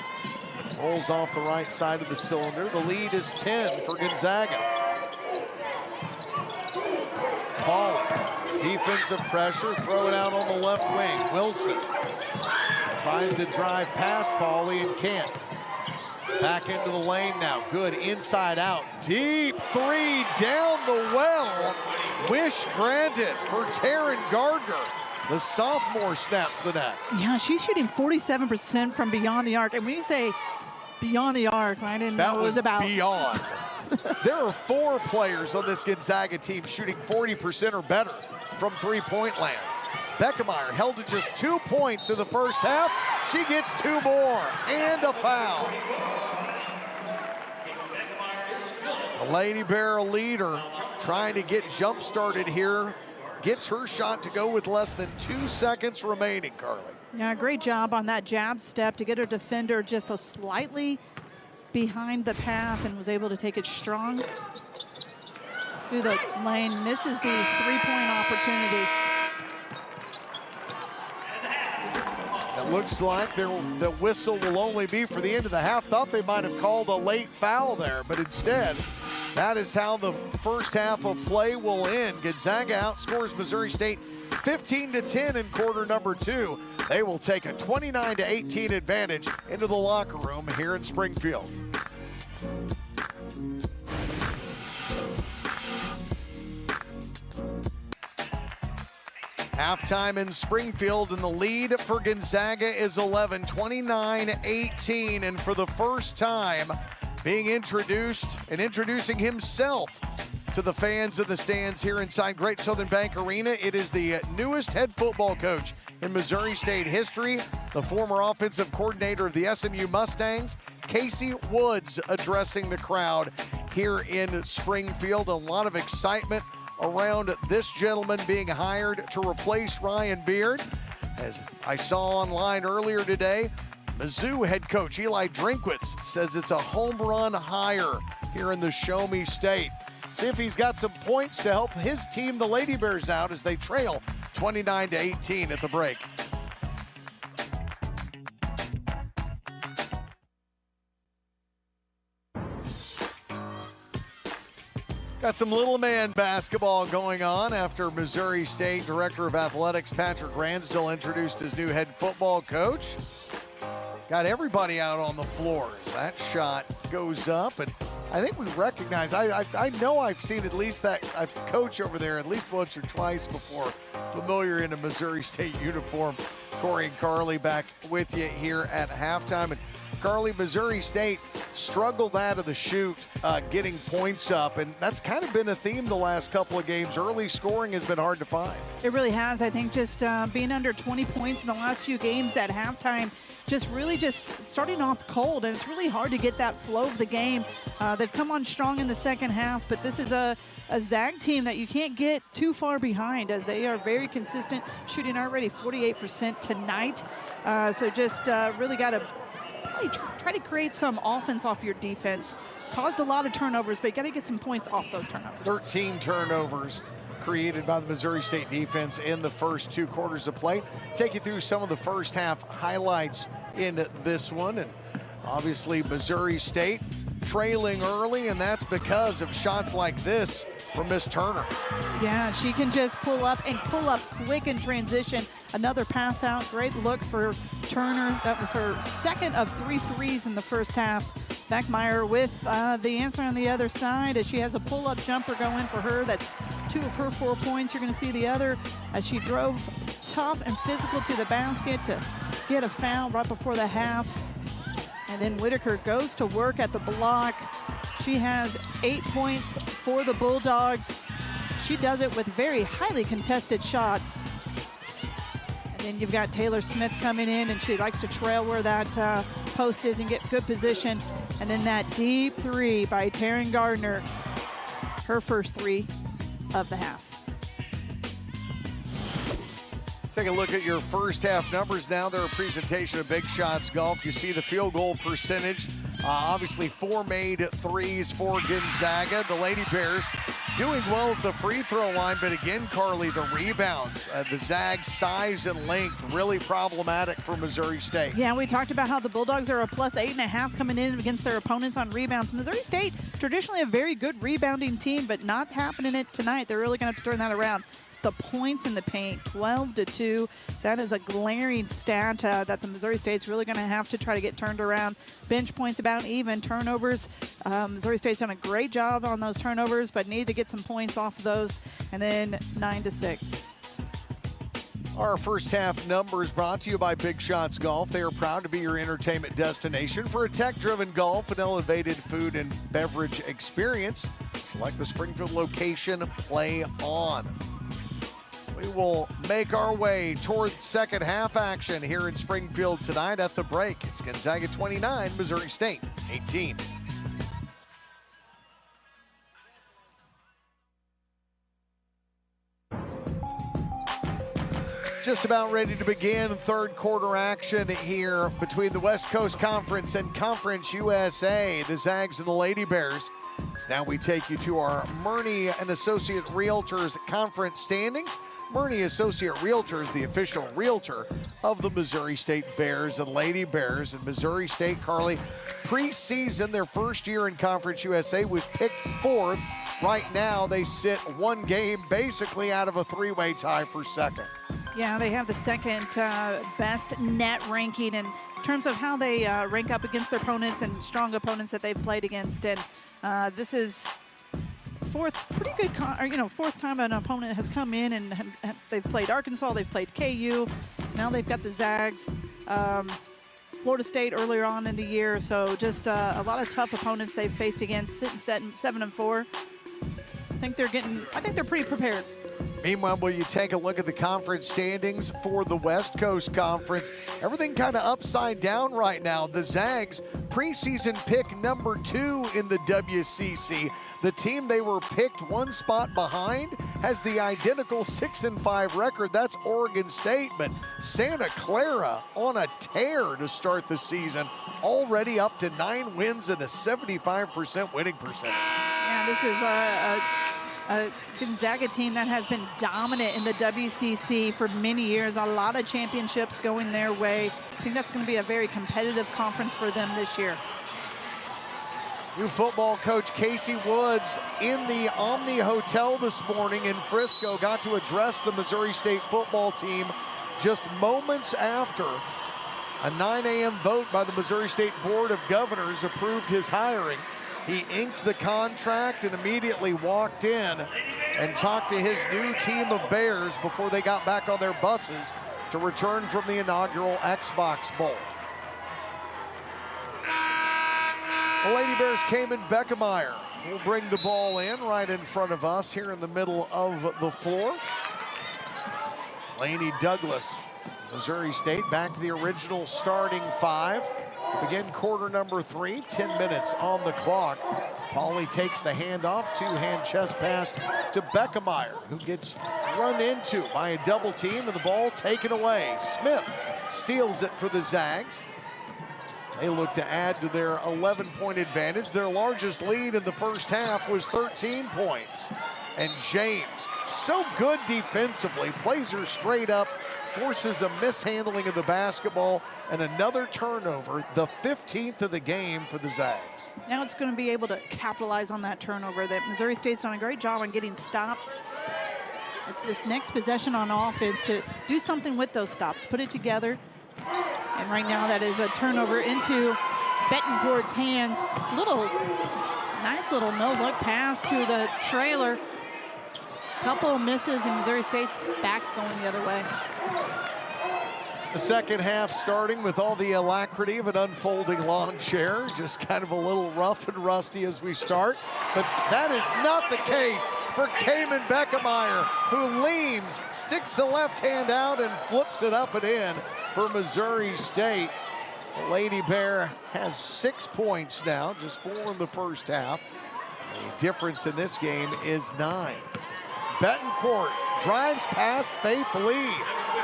Rolls off the right side of the cylinder. The lead is 10 for Gonzaga. Pauley, defensive pressure, throw it out on the left wing. Wilson tries to drive past Pauley and can't. Back into the lane now. Good inside out. Deep three down the well. Wish granted for Taryn Gardner. The sophomore snaps the net. Yeah, she's shooting 47% from beyond the arc. And when you say beyond the arc, I didn't know what it was about. Beyond. There are 4 players on this Gonzaga team shooting 40% or better from three-point land. Beckemeyer held to just 2 points in the first half. She gets 2 more and a foul. The Lady Bear leader trying to get jump-started here. Gets her shot to go with less than 2 seconds remaining, Carly. Yeah, great job on that jab step to get her defender just a slightly behind the path and was able to take it strong to the lane. Misses the three-point opportunity. It looks like the whistle will only be for the end of the half. Thought they might have called a late foul there, but instead, that is how the first half of play will end. Gonzaga outscores Missouri State 15-10 in quarter number 2. They will take a 29-18 advantage into the locker room here in Springfield. Halftime in Springfield, and the lead for Gonzaga is 11, 29-18, and for the first time being introduced and introducing himself to the fans in the stands here inside Great Southern Bank Arena. It is the newest head football coach in Missouri State history, the former offensive coordinator of the SMU Mustangs, Casey Woods, addressing the crowd here in Springfield. A lot of excitement around this gentleman being hired to replace Ryan Beard. As I saw online earlier today, Mizzou head coach Eli Drinkwitz says it's a home run hire here in the Show Me State. See if he's got some points to help his team, the Lady Bears, out as they trail 29-18 at the break. Got some little man basketball going on after Missouri State Director of Athletics Patrick Ransdell introduced his new head football coach. Got everybody out on the floor as that shot goes up, and I think we recognize, I know I've seen at least that coach over there at least once or twice before, familiar in a Missouri State uniform. Corey and Carly back with you here at halftime. And Carly, Missouri State struggled out of the chute getting points up, and that's kind of been a theme the last couple of games. Early scoring has been hard to find. It really has. I think just being under 20 points in the last few games at halftime, just starting off cold, and it's really hard to get that flow of the game. They've come on strong in the second half, but this is a Zag team that you can't get too far behind, as they are very consistent, shooting already 48% tonight. So just really got to try to create some offense off your defense. Caused a lot of turnovers, but you got to get some points off those turnovers. 13 turnovers created by the Missouri State defense in the first 2 quarters of play. Take you through some of the first half highlights in this one. And obviously Missouri State trailing early, and that's because of shots like this from Miss Turner. Yeah, she can just pull up quick in transition. Another pass out, great look for Turner. That was her second of 3 threes in the first half. Beckmeyer with the answer on the other side as she has a pull-up jumper going for her. That's 2 of her 4 points. You're going to see the other as she drove tough and physical to the basket to get a foul right before the half. And then Whitaker goes to work at the block. She has 8 points for the Bulldogs. She does it with very highly contested shots. And then you've got Taylor Smith coming in, and she likes to trail where that post is and get good position. And then that deep 3 by Taryn Gardner, her first 3 of the half. Take a look at your first half numbers now. They're a presentation of Big Shots Golf. You see the field goal percentage. Obviously 4 made threes for Gonzaga. The Lady Bears doing well at the free throw line, but again, Carly, the rebounds, the Zags' size and length, really problematic for Missouri State. Yeah, we talked about how the Bulldogs are a plus 8.5 coming in against their opponents on rebounds. Missouri State, traditionally a very good rebounding team, but not happening it tonight. They're really going to have to turn that around. The points in the paint, 12-2. That is a glaring stat that the Missouri State's really going to have to try to get turned around. Bench points about even. Turnovers, Missouri State's done a great job on those turnovers, but need to get some points off of those. And then 9-6. Our first half numbers brought to you by Big Shots Golf. They are proud to be your entertainment destination for a tech-driven golf and elevated food and beverage experience. Select the Springfield location, play on. We will make our way toward second half action here in Springfield tonight at the break. It's Gonzaga 29, Missouri State 18. Just about ready to begin third quarter action here between the West Coast Conference and Conference USA, the Zags and the Lady Bears. So now we take you to our Murney and Associate Realtors conference standings. Murney Associate Realtors, the official realtor of the Missouri State Bears and Lady Bears. And Missouri State, Carly, preseason, their first year in Conference USA, was picked 4th. Right now, they sit 1 game basically out of a 3-way tie for second. Yeah, they have the second best net ranking in terms of how they rank up against their opponents and strong opponents that they've played against. And this is fourth time an opponent has come in, and they've played Arkansas, they've played KU, now they've got the Zags, Florida State earlier on in the year. So just a lot of tough opponents they've faced against, sitting 7-4. I think they're pretty prepared. Meanwhile, will you take a look at the conference standings for the West Coast Conference? Everything kind of upside down right now. The Zags, preseason pick number 2 in the WCC. The team they were picked 1 spot behind has the identical 6-5 record. That's Oregon State, but Santa Clara on a tear to start the season, already up to 9 wins and a 75% winning percentage. Yeah, this is a Gonzaga team that has been dominant in the WCC for many years. A lot of championships going their way. I think that's going to be a very competitive conference for them this year. New football coach Casey Woods in the Omni Hotel this morning in Frisco got to address the Missouri State football team just moments after a 9 a.m. vote by the Missouri State Board of Governors approved his hiring. He inked the contract and immediately walked in and talked to his new team of Bears before they got back on their buses to return from the inaugural Xbox Bowl. The Lady Bears came in. Beckmeyer will bring the ball in right in front of us here in the middle of the floor. Lainey Douglas, Missouri State, back to the original starting 5. To begin quarter number 3, 10 minutes on the clock. Pauly takes the handoff, 2-hand chest pass to Beckmeyer, who gets run into by a double team and the ball taken away. Smith steals it for the Zags. They look to add to their 11-point advantage. Their largest lead in the first half was 13 points. And James, so good defensively, plays her straight up forces a mishandling of the basketball and another turnover, the 15th of the game for the Zags. Now it's going to be able to capitalize on that turnover. That Missouri State's done a great job on getting stops. It's this next possession on offense to do something with those stops, put it together. And right now that is a turnover into Betancourt's hands. Nice little no-look pass to the trailer. Couple misses, and Missouri State's back going the other way. The second half starting with all the alacrity of an unfolding lawn chair, just kind of a little rough and rusty as we start. But that is not the case for Cayman Beckemeyer, who leans, sticks the left hand out, and flips it up and in for Missouri State. The Lady Bear has 6 points now, just 4 in the first half. The difference in this game is 9. Betancourt drives past Faith Lee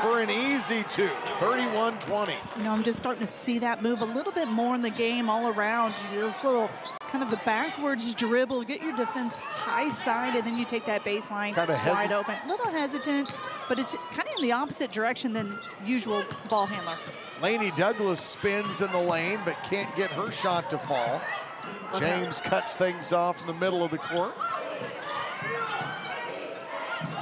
for an easy 2, 31-20. You know, I'm just starting to see that move a little bit more in the game all around. This little kind of the backwards dribble, get your defense high side, and then you take that baseline wide open. A little hesitant, but it's kind of in the opposite direction than usual ball handler. Lainey Douglas spins in the lane, but can't get her shot to fall. James cuts things off in the middle of the court.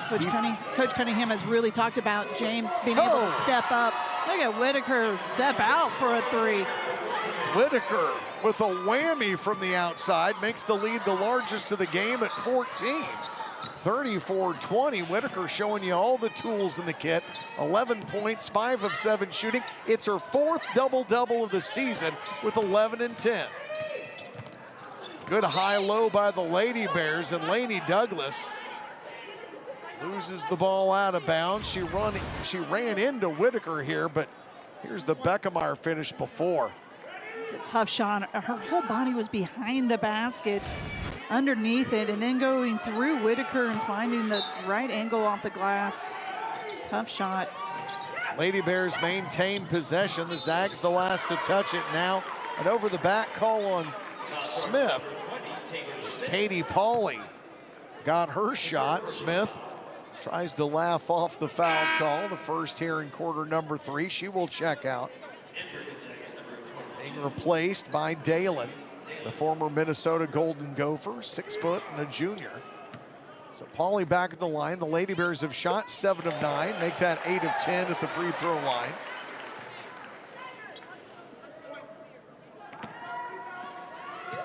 Coach Cunningham has really talked about James being able to step up. Look at Whitaker step out for a 3. Whitaker with a whammy from the outside makes the lead the largest of the game at 14. 34-20. Whitaker showing you all the tools in the kit. 11 points, 5 of 7 shooting. It's her 4th double-double of the season with 11 and 10. Good high-low by the Lady Bears, and Lainey Douglas loses the ball out of bounds. She ran into Whitaker here, but here's the Beckemeyer finish before. It's a tough shot. Her whole body was behind the basket, underneath it, and then going through Whitaker and finding the right angle off the glass. It's a tough shot. Lady Bears maintain possession. The Zags the last to touch it now. And over the back call on Smith. Katie Pauley got her shot. Smith tries to laugh off the foul call, the first here in quarter number 3. She will check out. Being replaced by Dalen, the former Minnesota Golden Gopher, 6 foot and a junior. So Pauley back at the line. The Lady Bears have shot 7 of 9, make that 8 of 10 at the free throw line.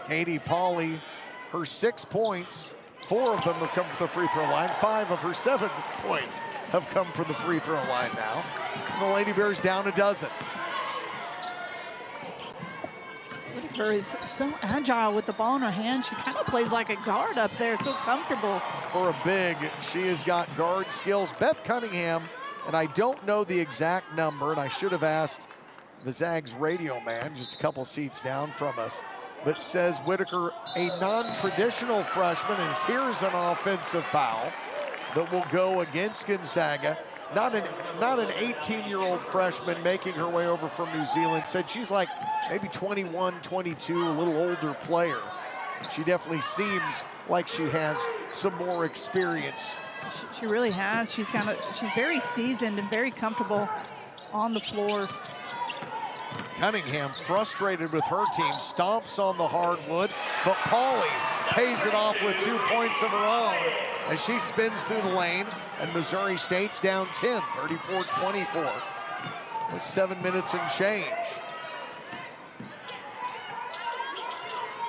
Katie Pauley, her 6 points, 4 of them have come from the free throw line. 5 of her 7 points have come from the free throw line now. And the Lady Bears down a dozen. Whitaker is so agile with the ball in her hand. She kind of plays like a guard up there, so comfortable. For a big, she has got guard skills. Beth Cunningham, and I don't know the exact number, and I should have asked the Zags radio man just a couple seats down from us, but says Whitaker, a non-traditional freshman, and here's an offensive foul that will go against Gonzaga. Not an 18-year-old freshman making her way over from New Zealand. Said she's like maybe 21, 22, a little older player. She definitely seems like she has some more experience. She really has. She's very seasoned and very comfortable on the floor. Cunningham, frustrated with her team, stomps on the hardwood, but Pauley pays it off with 2 points of her own as she spins through the lane, and Missouri State's down 10, 34-24, with 7 minutes and change.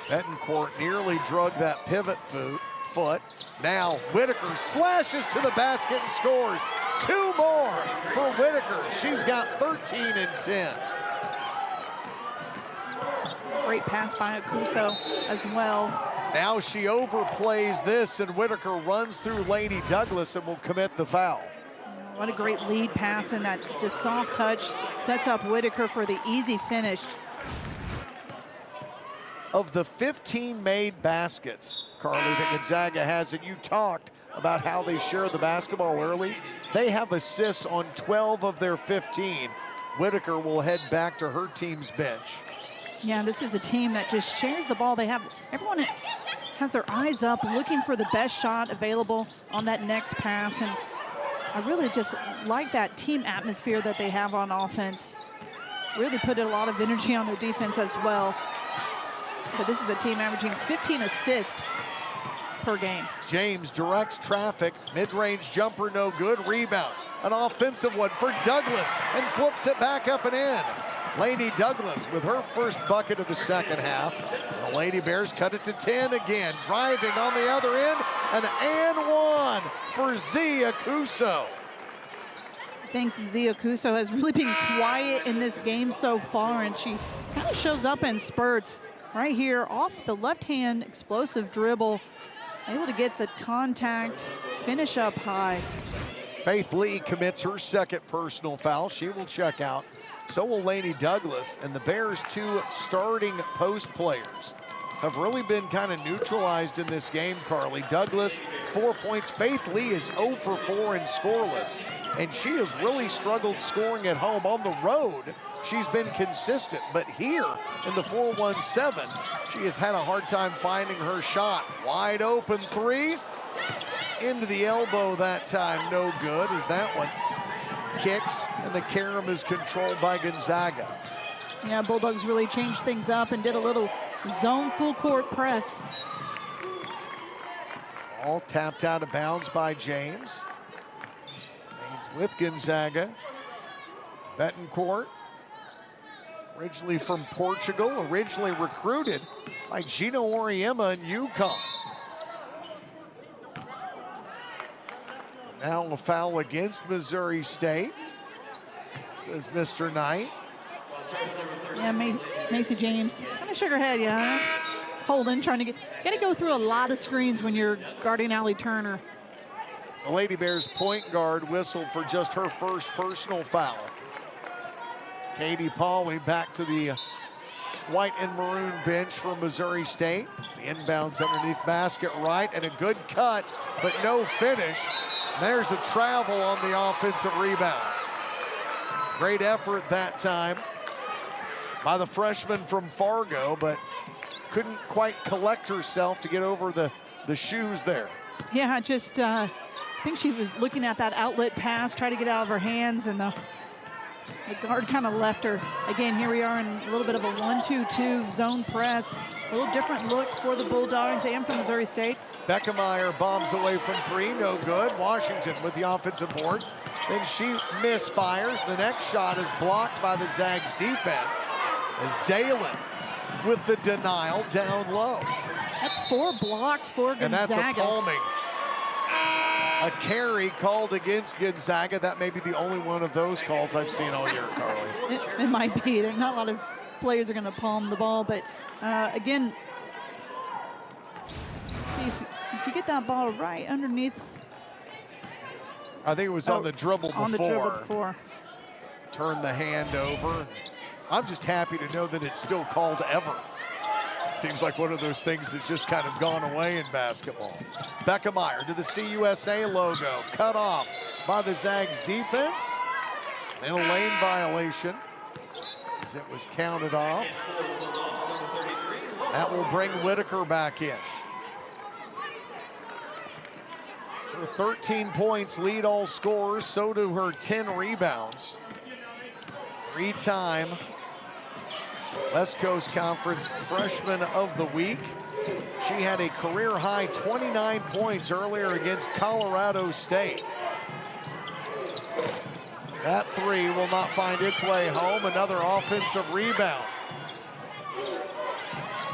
Betancourt nearly drug that pivot foot. Now Whitaker slashes to the basket and scores. 2 more for Whitaker. She's got 13 and 10. Great pass by Akuso as well. Now she overplays this, and Whitaker runs through Lainey Douglas and will commit the foul. What a great lead pass, and that just soft touch sets up Whitaker for the easy finish. Of the 15 made baskets, Carly, that Gonzaga has, and you talked about how they share the basketball early, they have assists on 12 of their 15. Whitaker will head back to her team's bench. Yeah, this is a team that just shares the ball. Everyone has their eyes up, looking for the best shot available on that next pass. And I really just like that team atmosphere that they have on offense. Really put a lot of energy on their defense as well. But this is a team averaging 15 assists per game. James directs traffic, mid-range jumper no good, rebound. An offensive one for Douglas and flips it back up and in. Lady Douglas with her first bucket of the second half. The Lady Bears cut it to 10 again, driving on the other end, and one for Zia Kuso. I think Zia Kuso has really been quiet in this game so far, and she kind of shows up in spurts right here off the left-hand explosive dribble, able to get the contact, finish up high. Faith Lee commits her second personal foul. She will check out. So will Lady Douglas, and the Bears' two starting post players have really been kind of neutralized in this game, Carly. Douglas, 4 points. Faith Lee is 0 for 4 and scoreless, and she has really struggled scoring at home. On the road, she's been consistent, but here in the 4-1-7, she has had a hard time finding her shot. Wide open three, into the elbow that time, no good, as that one kicks, and the carom is controlled by Gonzaga. Yeah, Bulldogs really changed things up and did a little zone full court press. All tapped out of bounds by James. Remains with Gonzaga. Betancourt, originally from Portugal, originally recruited by Gino Auriemma in UConn. Now a foul against Missouri State, says Mr. Knight. Yeah, Macy James kind of shook her head, yeah. Holden trying to gotta go through a lot of screens when you're guarding Allie Turner. The Lady Bears point guard whistled for just her first personal foul. Katie Pauley back to the white and maroon bench for Missouri State. The inbounds underneath basket right, and a good cut, but no finish. There's a travel on the offensive rebound. Great effort that time by the freshman from Fargo, but couldn't quite collect herself to get over the shoes there. Yeah, just I think she was looking at that outlet pass, try to get out of her hands, and the guard kind of left her. Again, here we are in a little bit of a 1-2-2 zone press. A little different look for the Bulldogs and for Missouri State. Beckemeyer bombs away from three, no good. Washington with the offensive board. Then she misfires. The next shot is blocked by the Zags defense as Dalen with the denial down low. That's 4 blocks for Gonzaga. And that's a palming. A carry called against Gonzaga. That may be the only one of those calls I've seen all year, Carly. It might be. There's not a lot of players are going to palm the ball, but again, if you get that ball right underneath. I think it was on the dribble before. On the dribble before. Turn the hand over. I'm just happy to know that it's still called ever. Seems like one of those things that's just kind of gone away in basketball. Beckemeyer to the CUSA logo. Cut off by the Zags defense. Then a lane violation as it was counted off. That will bring Whitaker back in. Her 13 points lead all scorers, so do her 10 rebounds. 3-time West Coast Conference Freshman of the Week. She had a career-high 29 points earlier against Colorado State. That three will not find its way home. Another offensive rebound.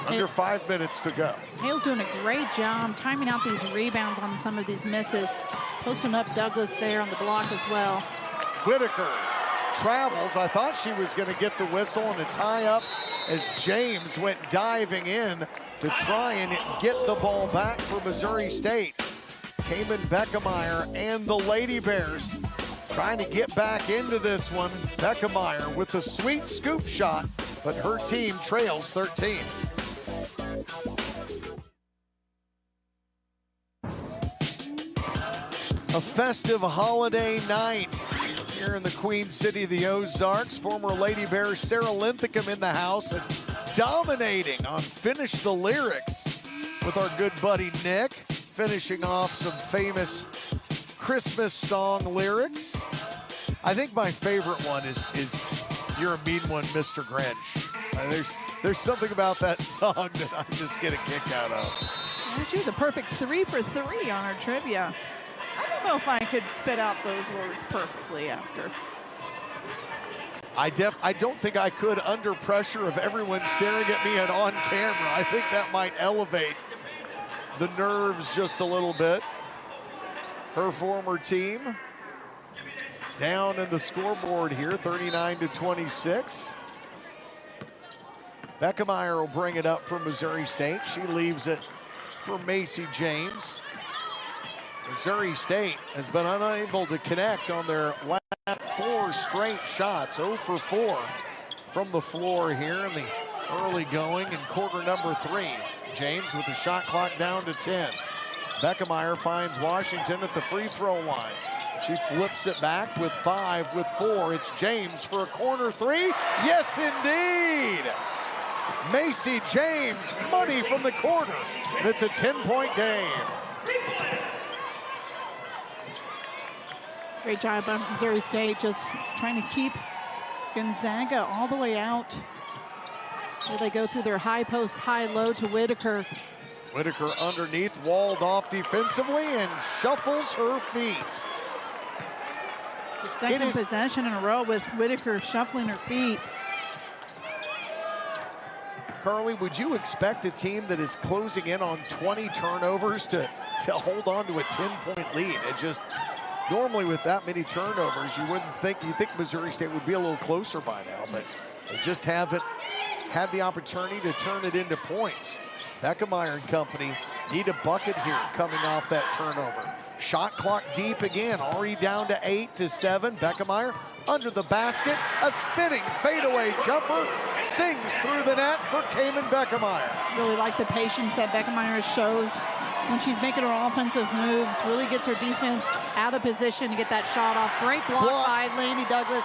Under 5 minutes to go. Hale's doing a great job timing out these rebounds on some of these misses. Posting up Douglas there on the block as well. Whitaker travels. I thought she was going to get the whistle and a tie-up as James went diving in to try and get the ball back for Missouri State. Kamen Beckemeyer and the Lady Bears trying to get back into this one. Beckemeyer with a sweet scoop shot, but her team trails 13. A festive holiday night here in the Queen City of the Ozarks. Former Lady Bear Sarah Linthicum in the house and dominating on Finish the Lyrics with our good buddy Nick, finishing off some famous Christmas song lyrics. I think my favorite one is You're a Mean One, Mr. Grinch. There's something about that song that I just get a kick out of. Yeah, she was a perfect 3 for 3 on her trivia. I don't know if I could spit out those words perfectly after. I don't think I could under pressure of everyone staring at me and on camera. I think that might elevate the nerves just a little bit. Her former team down in the scoreboard here, 39-26. Beckemeyer will bring it up for Missouri State. She leaves it for Macy James. Missouri State has been unable to connect on their last 4 straight shots. 0 for 4 from the floor here in the early going in quarter number 3. James with the shot clock down to 10. Beckemeyer finds Washington at the free throw line. She flips it back with 5 with 4. It's James for a corner 3. Yes, indeed. Macy James, money from the corner. And it's a 10-point game. Great job by Missouri State, just trying to keep Gonzaga all the way out. Here they go through their high post, high-low to Whitaker. Whitaker underneath, walled off defensively, and shuffles her feet. The second possession in a row with Whitaker shuffling her feet. Carly, would you expect a team that is closing in on 20 turnovers to hold on to a 10-point lead? It just, normally with that many turnovers, you'd think Missouri State would be a little closer by now, but they just haven't had the opportunity to turn it into points. Beckemeyer and company need a bucket here coming off that turnover. Shot clock deep again, already down to 8-7. Beckemeyer under the basket, a spinning fadeaway jumper, sings through the net for Kamen Beckemeyer. Really like the patience that Beckemeyer shows when she's making her offensive moves, really gets her defense out of position to get that shot off. Great block by Laney Douglas.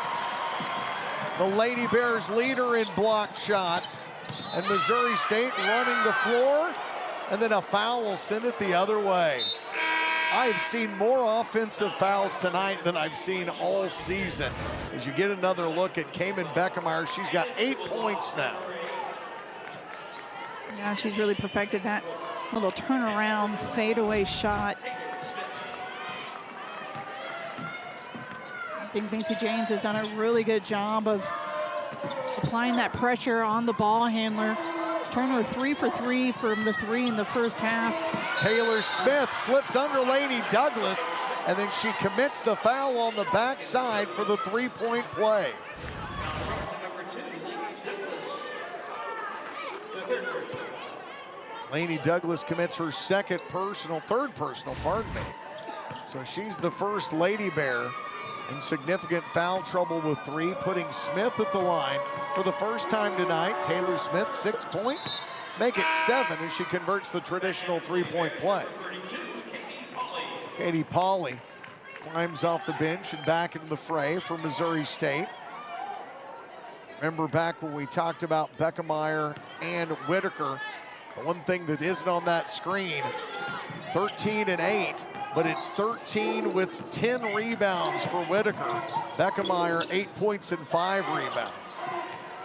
The Lady Bears leader in blocked shots, and Missouri State running the floor, and then a foul will send it the other way. I've seen more offensive fouls tonight than I've seen all season. As you get another look at Kamen Beckemeyer, she's got 8 points now. Yeah, she's really perfected that little turnaround fadeaway shot. I think Macy James has done a really good job of applying that pressure on the ball handler. Turner 3 for 3 from the 3 in the first half. Taylor Smith slips under Laney Douglas, and then she commits the foul on the backside for the 3-point play. Laney Douglas commits her third personal, pardon me. So she's the first Lady Bear in significant foul trouble with 3, putting Smith at the line for the first time tonight. Taylor Smith, 6 points, make it 7 as she converts the traditional 3-point play. Katie Pauley climbs off the bench and back into the fray for Missouri State. Remember back when we talked about Beckemeyer and Whitaker, the one thing that isn't on that screen, 13 and 8, but it's 13 with 10 rebounds for Whitaker. Beckemeyer, 8 points and 5 rebounds.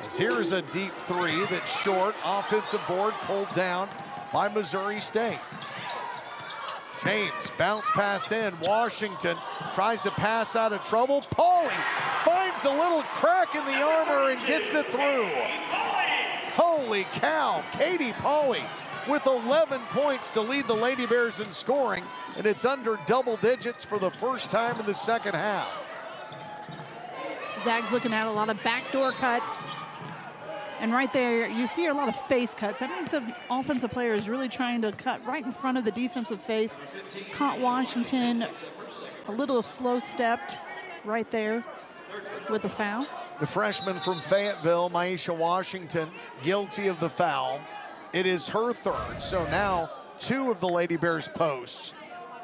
As here's a deep 3 that's short, offensive board pulled down by Missouri State. James, bounce passed in. Washington tries to pass out of trouble. Pauley finds a little crack in the armor and gets it through. Holy cow, Katie Pauley with 11 points to lead the Lady Bears in scoring, and it's under double digits for the first time in the second half. Zag's looking at a lot of backdoor cuts. And right there, you see a lot of face cuts. That means the offensive player is really trying to cut right in front of the defensive face. Caught Washington a little slow-stepped right there with the foul. The freshman from Fayetteville, Maisha Washington, guilty of the foul. It is her third, so now 2 of the Lady Bears posts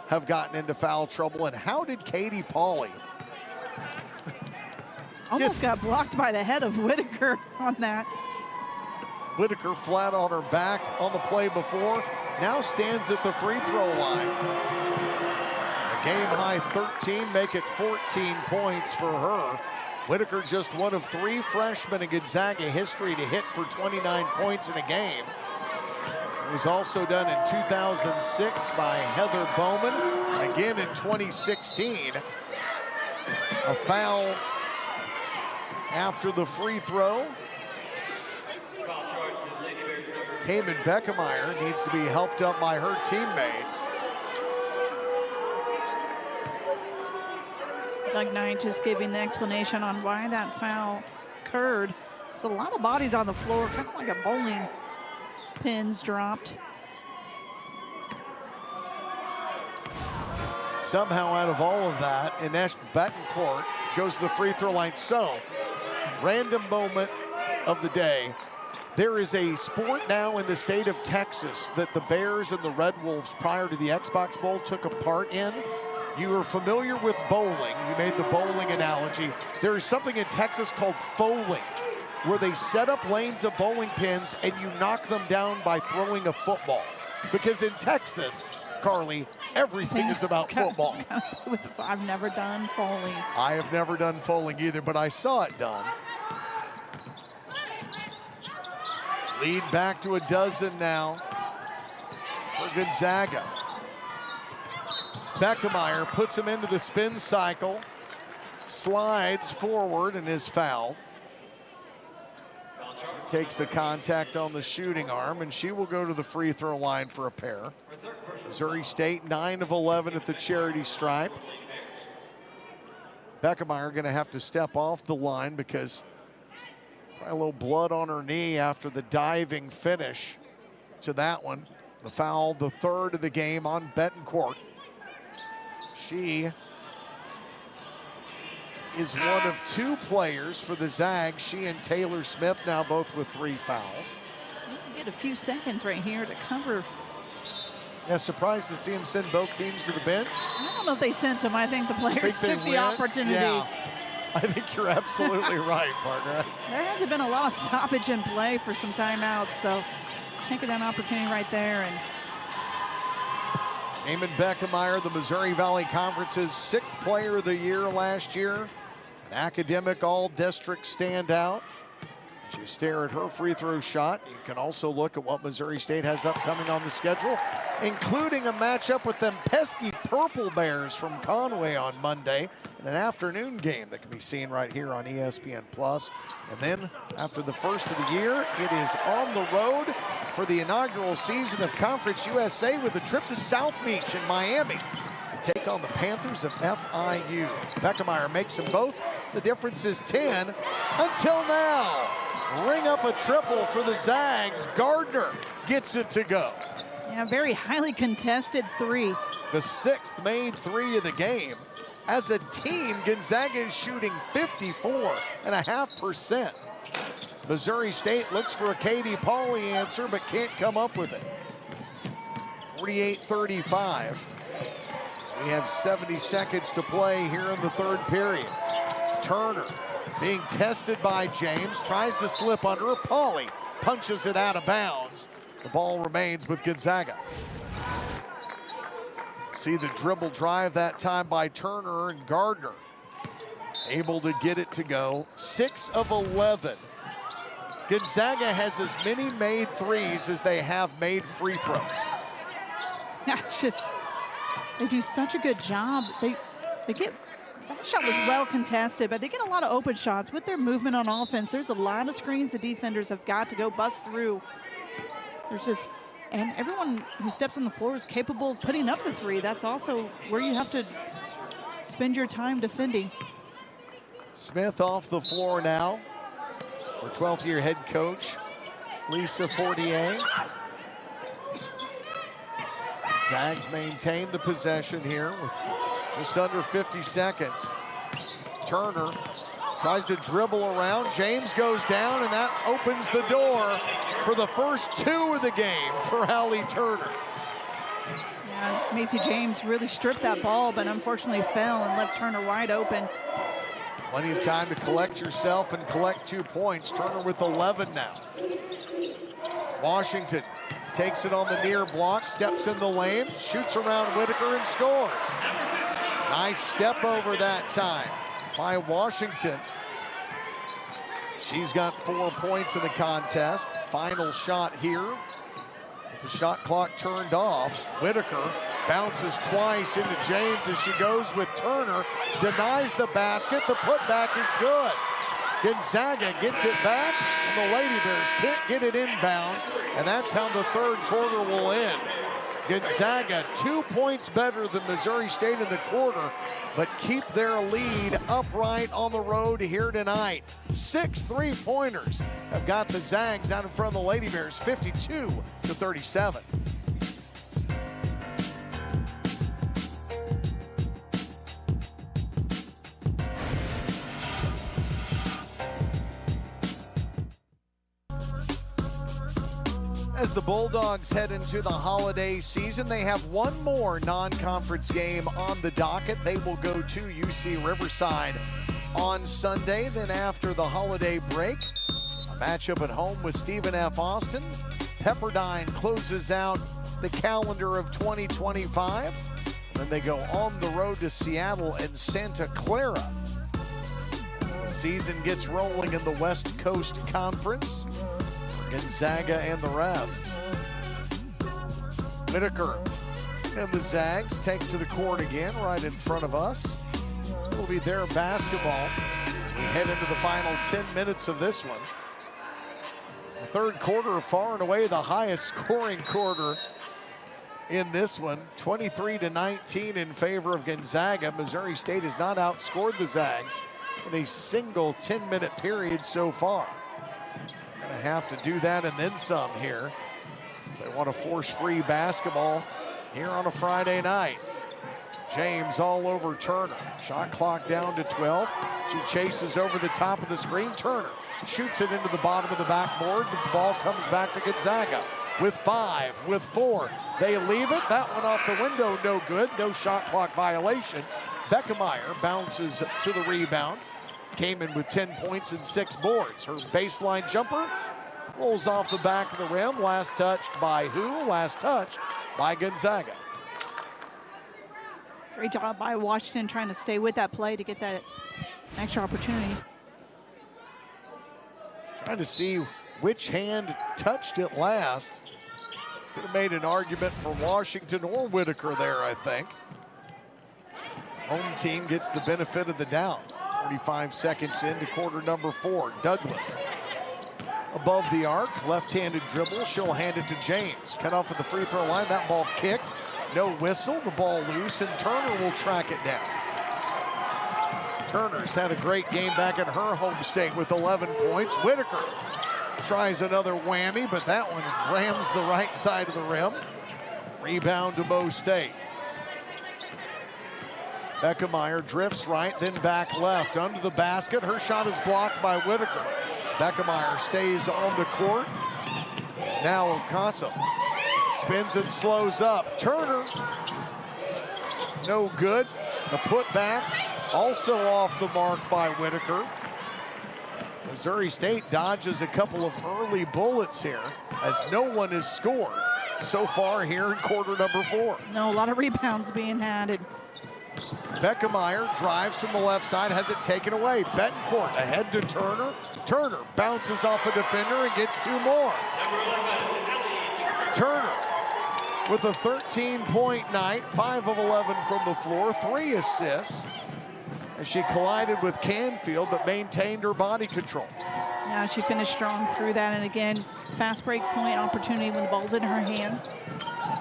have gotten into foul trouble. And how did Katie Pauley almost got blocked by the head of Whitaker on that? Whitaker flat on her back on the play before, now stands at the free throw line. game-high 13, make it 14 points for her. Whitaker, just one of 3 freshmen in Gonzaga history to hit for 29 points in a game. It was also done in 2006 by Heather Bowman, and again in 2016. A foul after the free throw. Cayman Beckemeyer needs to be helped up by her teammates. Doug Knight just giving the explanation on why that foul occurred. There's a lot of bodies on the floor, kind of like a bowling pins dropped. Somehow out of all of that, Ines Betancourt goes to the free throw line. So, random moment of the day. There is a sport now in the state of Texas that the Bears and the Red Wolves prior to the Xbox Bowl took a part in. You are familiar with bowling. You made the bowling analogy. There is something in Texas called foaling, where they set up lanes of bowling pins and you knock them down by throwing a football. Because in Texas, Carly, everything is about football. I've never done foaling. I have never done foaling either, but I saw it done. Lead back to a dozen now for Gonzaga. Beckemeyer puts him into the spin cycle, slides forward and is fouled. She takes the contact on the shooting arm, and she will go to the free throw line for a pair. Missouri State 9 of 11 at the charity stripe. Beckemeyer gonna have to step off the line because probably a little blood on her knee after the diving finish to that one. The foul, the 3rd of the game on Betancourt. She is one of 2 players for the Zags. She and Taylor Smith now both with 3 fouls. You get a few seconds right here to cover. Yeah, surprised to see him send both teams to the bench. I don't know if they sent him. I think the players took the opportunity. Yeah, I think you're absolutely right, partner. There hasn't been a lot of stoppage in play for some timeouts, so taking that opportunity right there. And Eamon Beckemeyer, the Missouri Valley Conference's 6th player of the year last year. An academic all-district standout. As you stare at her free throw shot, you can also look at what Missouri State has upcoming on the schedule, including a matchup with them pesky Purple Bears from Conway on Monday, in an afternoon game that can be seen right here on ESPN+. And then, after the first of the year, it is on the road for the inaugural season of Conference USA with a trip to South Beach in Miami to take on the Panthers of FIU. Beckemeyer makes them both. The difference is 10 until now. Ring up a triple for the Zags. Gardner gets it to go. yeah, very highly contested 3. The 6th made 3 of the game. As a team, Gonzaga is shooting 54.5%. Missouri State looks for a Katie Pauley answer, but can't come up with it. 48-35. So we have 70 seconds to play here in the 3rd period. Turner being tested by James, tries to slip under her. Pauley punches it out of bounds. The ball remains with Gonzaga. See the dribble drive that time by Turner, and Gardner able to get it to go. 6 of 11. Gonzaga has as many made 3s as they have made free throws. Yeah, it's just, they do such a good job. They get, that shot was well contested, but they get a lot of open shots with their movement on offense. There's a lot of screens the defenders have got to go bust through. There's just, and everyone who steps on the floor is capable of putting up the 3. That's also where you have to spend your time defending. Smith off the floor now for 12th year head coach Lisa Fortier. Zags maintain the possession here with just under 50 seconds. Turner tries to dribble around. James goes down, and that opens the door for the first 2 of the game for Allie Turner. Yeah, Macy James really stripped that ball, but unfortunately fell and left Turner wide open. Plenty of time to collect yourself and collect 2 points. Turner with 11 now. Washington takes it on the near block, steps in the lane, shoots around Whitaker and scores. Nice step over that time by Washington. She's got 4 points in the contest. Final shot here. With the shot clock turned off, Whitaker bounces twice into James as she goes with Turner, denies the basket, the putback is good. Gonzaga gets it back, and the Lady Bears can't get it inbounds, and that's how the third quarter will end. Gonzaga 2 points better than Missouri State in the quarter, but keep their lead upright on the road here tonight. 6 3-pointers have got the Zags out in front of the Lady Bears, 52-37. As the Bulldogs head into the holiday season, they have one more non-conference game on the docket. They will go to UC Riverside on Sunday. Then after the holiday break, a matchup at home with Stephen F. Austin. Pepperdine closes out the calendar of 2025. Then they go on the road to Seattle and Santa Clara. As the season gets rolling in the West Coast Conference, Gonzaga and the rest. Whitaker and the Zags take to the court again right in front of us. It'll be their basketball as we head into the final 10 minutes of this one. The third quarter, far and away the highest scoring quarter in this one. 23-19 in favor of Gonzaga. Missouri State has not outscored the Zags in a single 10-minute period so far. Gonna have to do that and then some here if they want to force free basketball here on a Friday night. James all over Turner. Shot clock down to 12. She chases over the top of the screen. Turner shoots it into the bottom of the backboard, but the ball comes back to Gonzaga with 5, with 4. They leave it. That one off the window, no good. No shot clock violation. Beckemeyer bounces to the rebound. Came in with 10 points and 6 boards. Her baseline jumper rolls off the back of the rim. Last touched by who? Last touched by Gonzaga. Great job by Washington trying to stay with that play to get that extra opportunity. Trying to see which hand touched it last. Could have made an argument for Washington or Whitaker there, I think. Home team gets the benefit of the doubt. 45 seconds into quarter number 4. Douglas above the arc, left-handed dribble. She'll hand it to James. Cut off at the free throw line. That ball kicked. No whistle. The ball loose, and Turner will track it down. Turner's had a great game back at her home state with 11 points. Whitaker tries another whammy, but that one rams the right side of the rim. Rebound to Bo State. Beckemeyer drifts right, then back left. Under the basket, her shot is blocked by Whitaker. Beckemeyer stays on the court. Now Okasa spins and slows up. Turner, no good. The putback also off the mark by Whitaker. Missouri State dodges a couple of early bullets here as no one has scored so far here in quarter number 4. No, a lot of rebounds being had. Beckemeyer drives from the left side, has it taken away. Betancourt ahead to Turner. Turner bounces off a defender and gets 2 more. Turner with a 13-point night, 5 of 11 from the floor, 3 assists. As she collided with Canfield, but maintained her body control. Yeah, she finished strong through that, and again, fast break point opportunity when the ball's in her hand.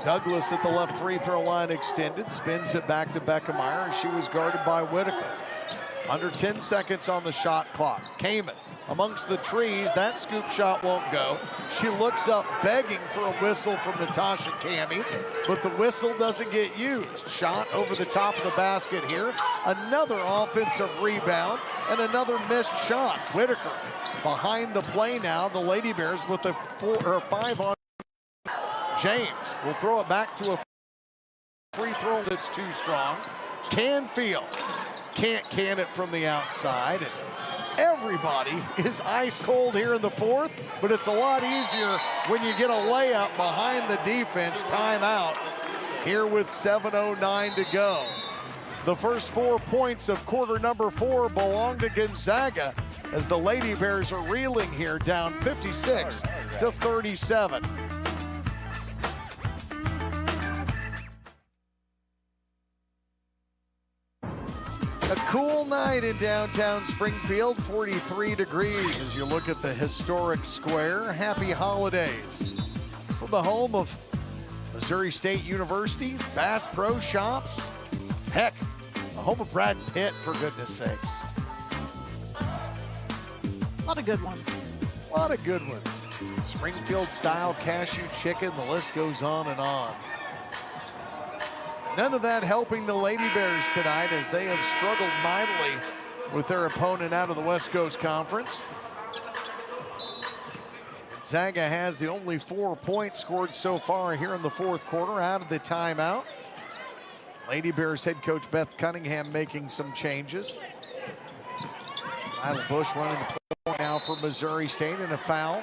Douglas at the left free throw line extended, spins it back to Beckemeyer, and she was guarded by Whitaker. Under 10 seconds on the shot clock. Kamen amongst the trees. That scoop shot won't go. She looks up begging for a whistle from Natasha Cammey, but the whistle doesn't get used. Shot over the top of the basket here. Another offensive rebound and another missed shot. Whitaker behind the play now. The Lady Bears with a 5 on. James will throw it back to a free throw that's too strong. Canfield can't can it from the outside. And everybody is ice cold here in the fourth, but it's a lot easier when you get a layup behind the defense. Timeout here with 7:09 to go. The first 4 points of quarter number 4 belong to Gonzaga as the Lady Bears are reeling here, down 56-37. A cool night in downtown Springfield, 43 degrees as you look at the historic square. Happy holidays from the home of Missouri State University, Bass Pro Shops, heck, the home of Brad Pitt, for goodness sakes. A lot of good ones. A lot of good ones. Springfield style cashew chicken, the list goes on and on. None of that helping the Lady Bears tonight as they have struggled mightily with their opponent out of the West Coast Conference. Gonzaga has the only 4 points scored so far here in the fourth quarter out of the timeout. Lady Bears head coach Beth Cunningham making some changes. Lila Bush running the point now for Missouri State, and a foul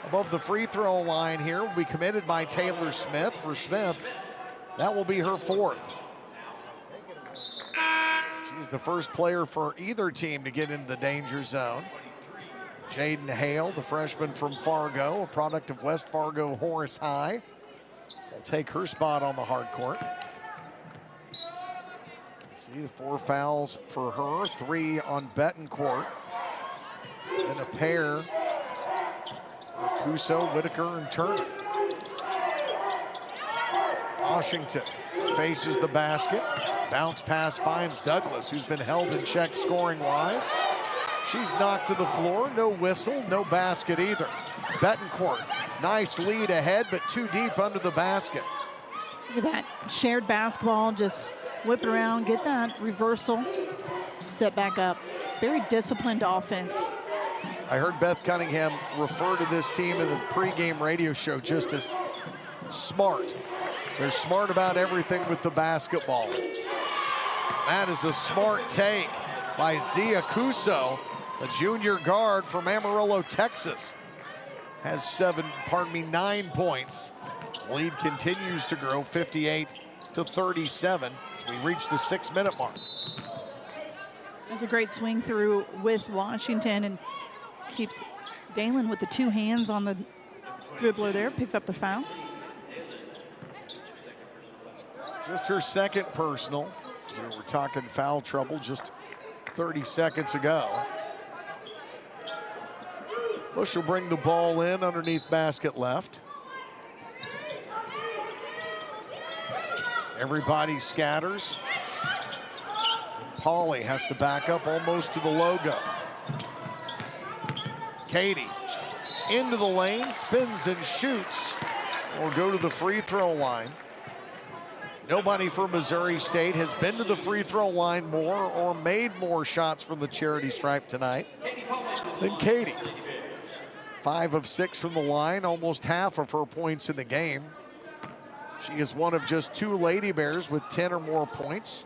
above the free throw line here will be committed by Taylor Smith. For Smith, that will be her 4th. She's the first player for either team to get into the danger zone. Jaden Hale, the freshman from Fargo, a product of West Fargo Horace High, will take her spot on the hard court. See the 4 fouls for her, 3 on Betancourt. And a pair for Cuso, Whitaker, and Turner. Washington faces the basket. Bounce pass finds Douglas, who's been held in check scoring-wise. She's knocked to the floor. No whistle, no basket either. Betancourt, nice lead ahead, but too deep under the basket. Look at that shared basketball, just whip it around, get that reversal, set back up. Very disciplined offense. I heard Beth Cunningham refer to this team in the pregame radio show just as smart. They're smart about everything with the basketball. That is a smart take by Zia Cuso, a junior guard from Amarillo, Texas. Has 9 points. Lead continues to grow, 58-37. We reach the 6-minute mark. That's a great swing through with Washington, and keeps Dalen with the 2 hands on the dribbler there, picks up the foul. Just her 2nd personal. So we're talking foul trouble just 30 seconds ago. Bush will bring the ball in underneath basket left. Everybody scatters. Pauly has to back up almost to the logo. Katie into the lane, spins and shoots, or go to the free throw line. Nobody from Missouri State has been to the free throw line more or made more shots from the charity stripe tonight than Katie. 5 of 6 from the line, almost half of her points in the game. She is one of just 2 Lady Bears with 10 or more points.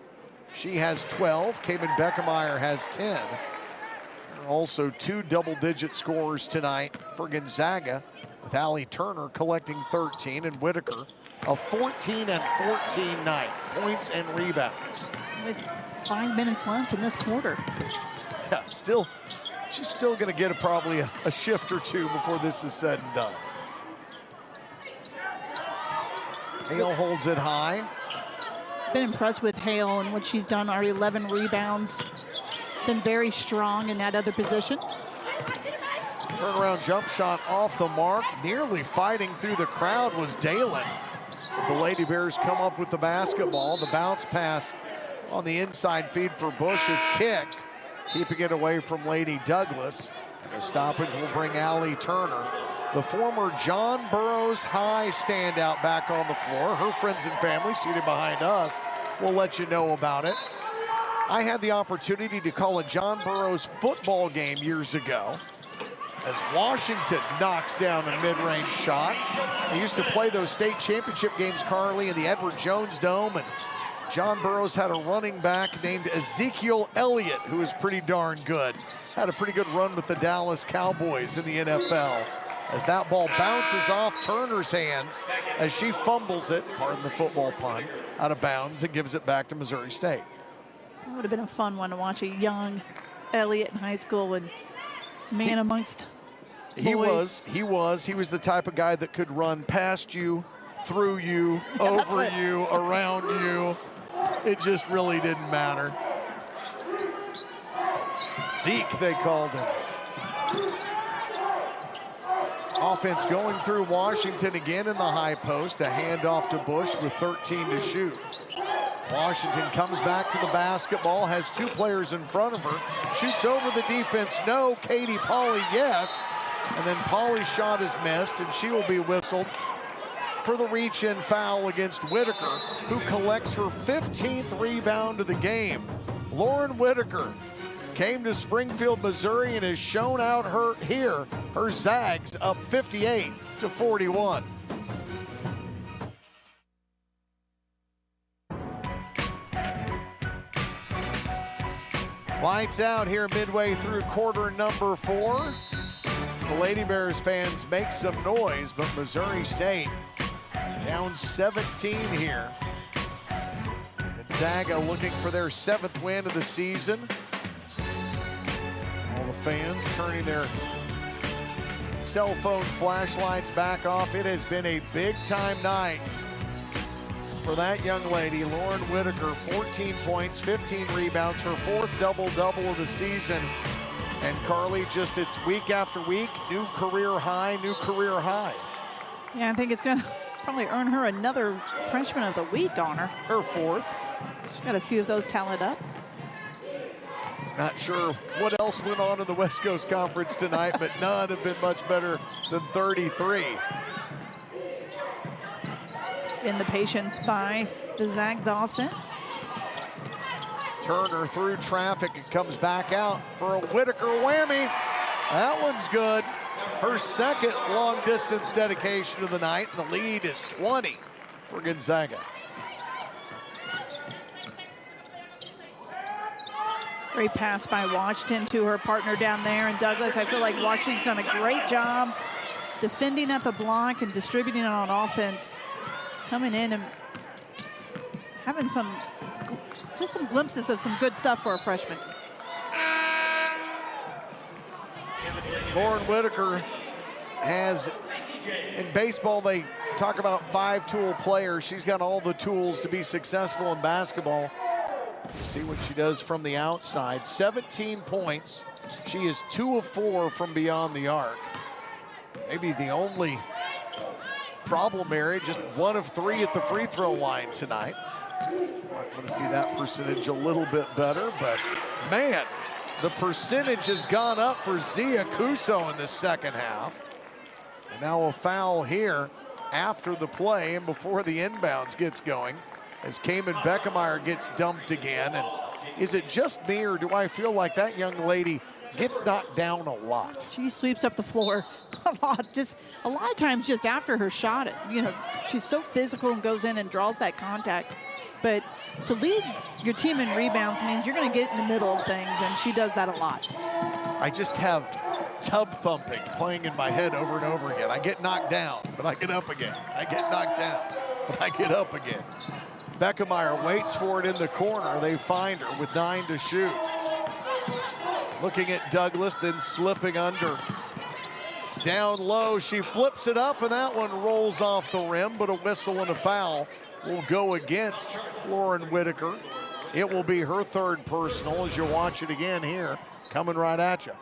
She has 12. Kamen Beckemeyer has 10. There are also 2 double-digit scorers tonight for Gonzaga, with Allie Turner collecting 13 and Whitaker a 14 and 14 night, points and rebounds. With 5 minutes left in this quarter. Yeah, she's still going to get probably a shift or 2 before this is said and done. Hale holds it high. Been impressed with Hale and what she's done. Already 11 rebounds. Been very strong in that other position. Turnaround jump shot off the mark. Nearly fighting through the crowd was Dalen. The Lady Bears come up with the basketball. The bounce pass on the inside feed for Bush is kicked, keeping it away from Lady Douglas. And the stoppage will bring Allie Turner, the former John Burroughs High standout, back on the floor. Her friends and family seated behind us will let you know about it. I had the opportunity to call a John Burroughs football game years ago as Washington knocks down a mid-range shot. They used to play those state championship games, Carly, in the Edward Jones Dome, and John Burroughs had a running back named Ezekiel Elliott, who was pretty darn good. Had a pretty good run with the Dallas Cowboys in the NFL. As that ball bounces off Turner's hands as she fumbles it, pardon the football pun, out of bounds and gives it back to Missouri State. It would have been a fun one to watch, a young Elliott in high school and man amongst boys. He was the type of guy that could run past you, through you, over you, around you. It just really didn't matter. Zeke, they called him. Offense going through Washington again in the high post. A handoff to Bush with 13 to shoot. Washington comes back to the basketball, has two players in front of her. Shoots over the defense, no. Katie Pauley, yes. And then Pauley's shot is missed, and she will be whistled for the reach-in foul against Whitaker, who collects her 15th rebound of the game. Lauren Whitaker came to Springfield, Missouri, and has shown out her Zags up 58-41. Lights out here midway through quarter number 4. The Lady Bears fans make some noise, but Missouri State down 17 here. Gonzaga looking for their 7th win of the season. All the fans turning their cell phone flashlights back off. It has been a big-time night for that young lady, Lauren Whitaker. 14 points, 15 rebounds, her 4th double-double of the season. And Carly, just it's week after week, new career high. Yeah, I think it's gonna probably earn her another Freshman of the Week honor. Her 4th. She's got a few of those tallied up. Not sure what else went on in the West Coast Conference tonight, but none have been much better than 33. In the patience by the Zags offense. Turner through traffic and comes back out for a Whitaker whammy. That one's good. Her 2nd long-distance dedication of the night, and the lead is 20 for Gonzaga. Great pass by Washington to her partner down there, and Douglas. I feel like Washington's done a great job defending at the block and distributing it on offense. Coming in and having just some glimpses of some good stuff for a freshman. Lauren Whitaker has, in baseball, they talk about 5-tool players. She's got all the tools to be successful in basketball. See what she does from the outside. 17 points. She is 2 of 4 from beyond the arc. Maybe the only problem area, just 1 of 3 at the free throw line tonight. I want to see that percentage a little bit better, but man, the percentage has gone up for Zia Kuso in the 2nd half. And now a foul here after the play and before the inbounds gets going, as Cayman Beckemeyer gets dumped again. And is it just me, or do I feel like that young lady gets knocked down a lot? She sweeps up the floor a lot, just a lot of times just after her shot. You know, she's so physical and goes in and draws that contact. But to lead your team in rebounds means you're going to get in the middle of things, and she does that a lot. I just have tub thumping playing in my head over and over again. I get knocked down, but I get up again. I get knocked down, but I get up again. Beckemeyer waits for it in the corner. They find her with 9 to shoot. Looking at Douglas, then slipping under. Down low, she flips it up, and that one rolls off the rim, but a whistle and a foul will go against Lauren Whitaker. It will be her 3rd personal as you watch it again here, coming right at you.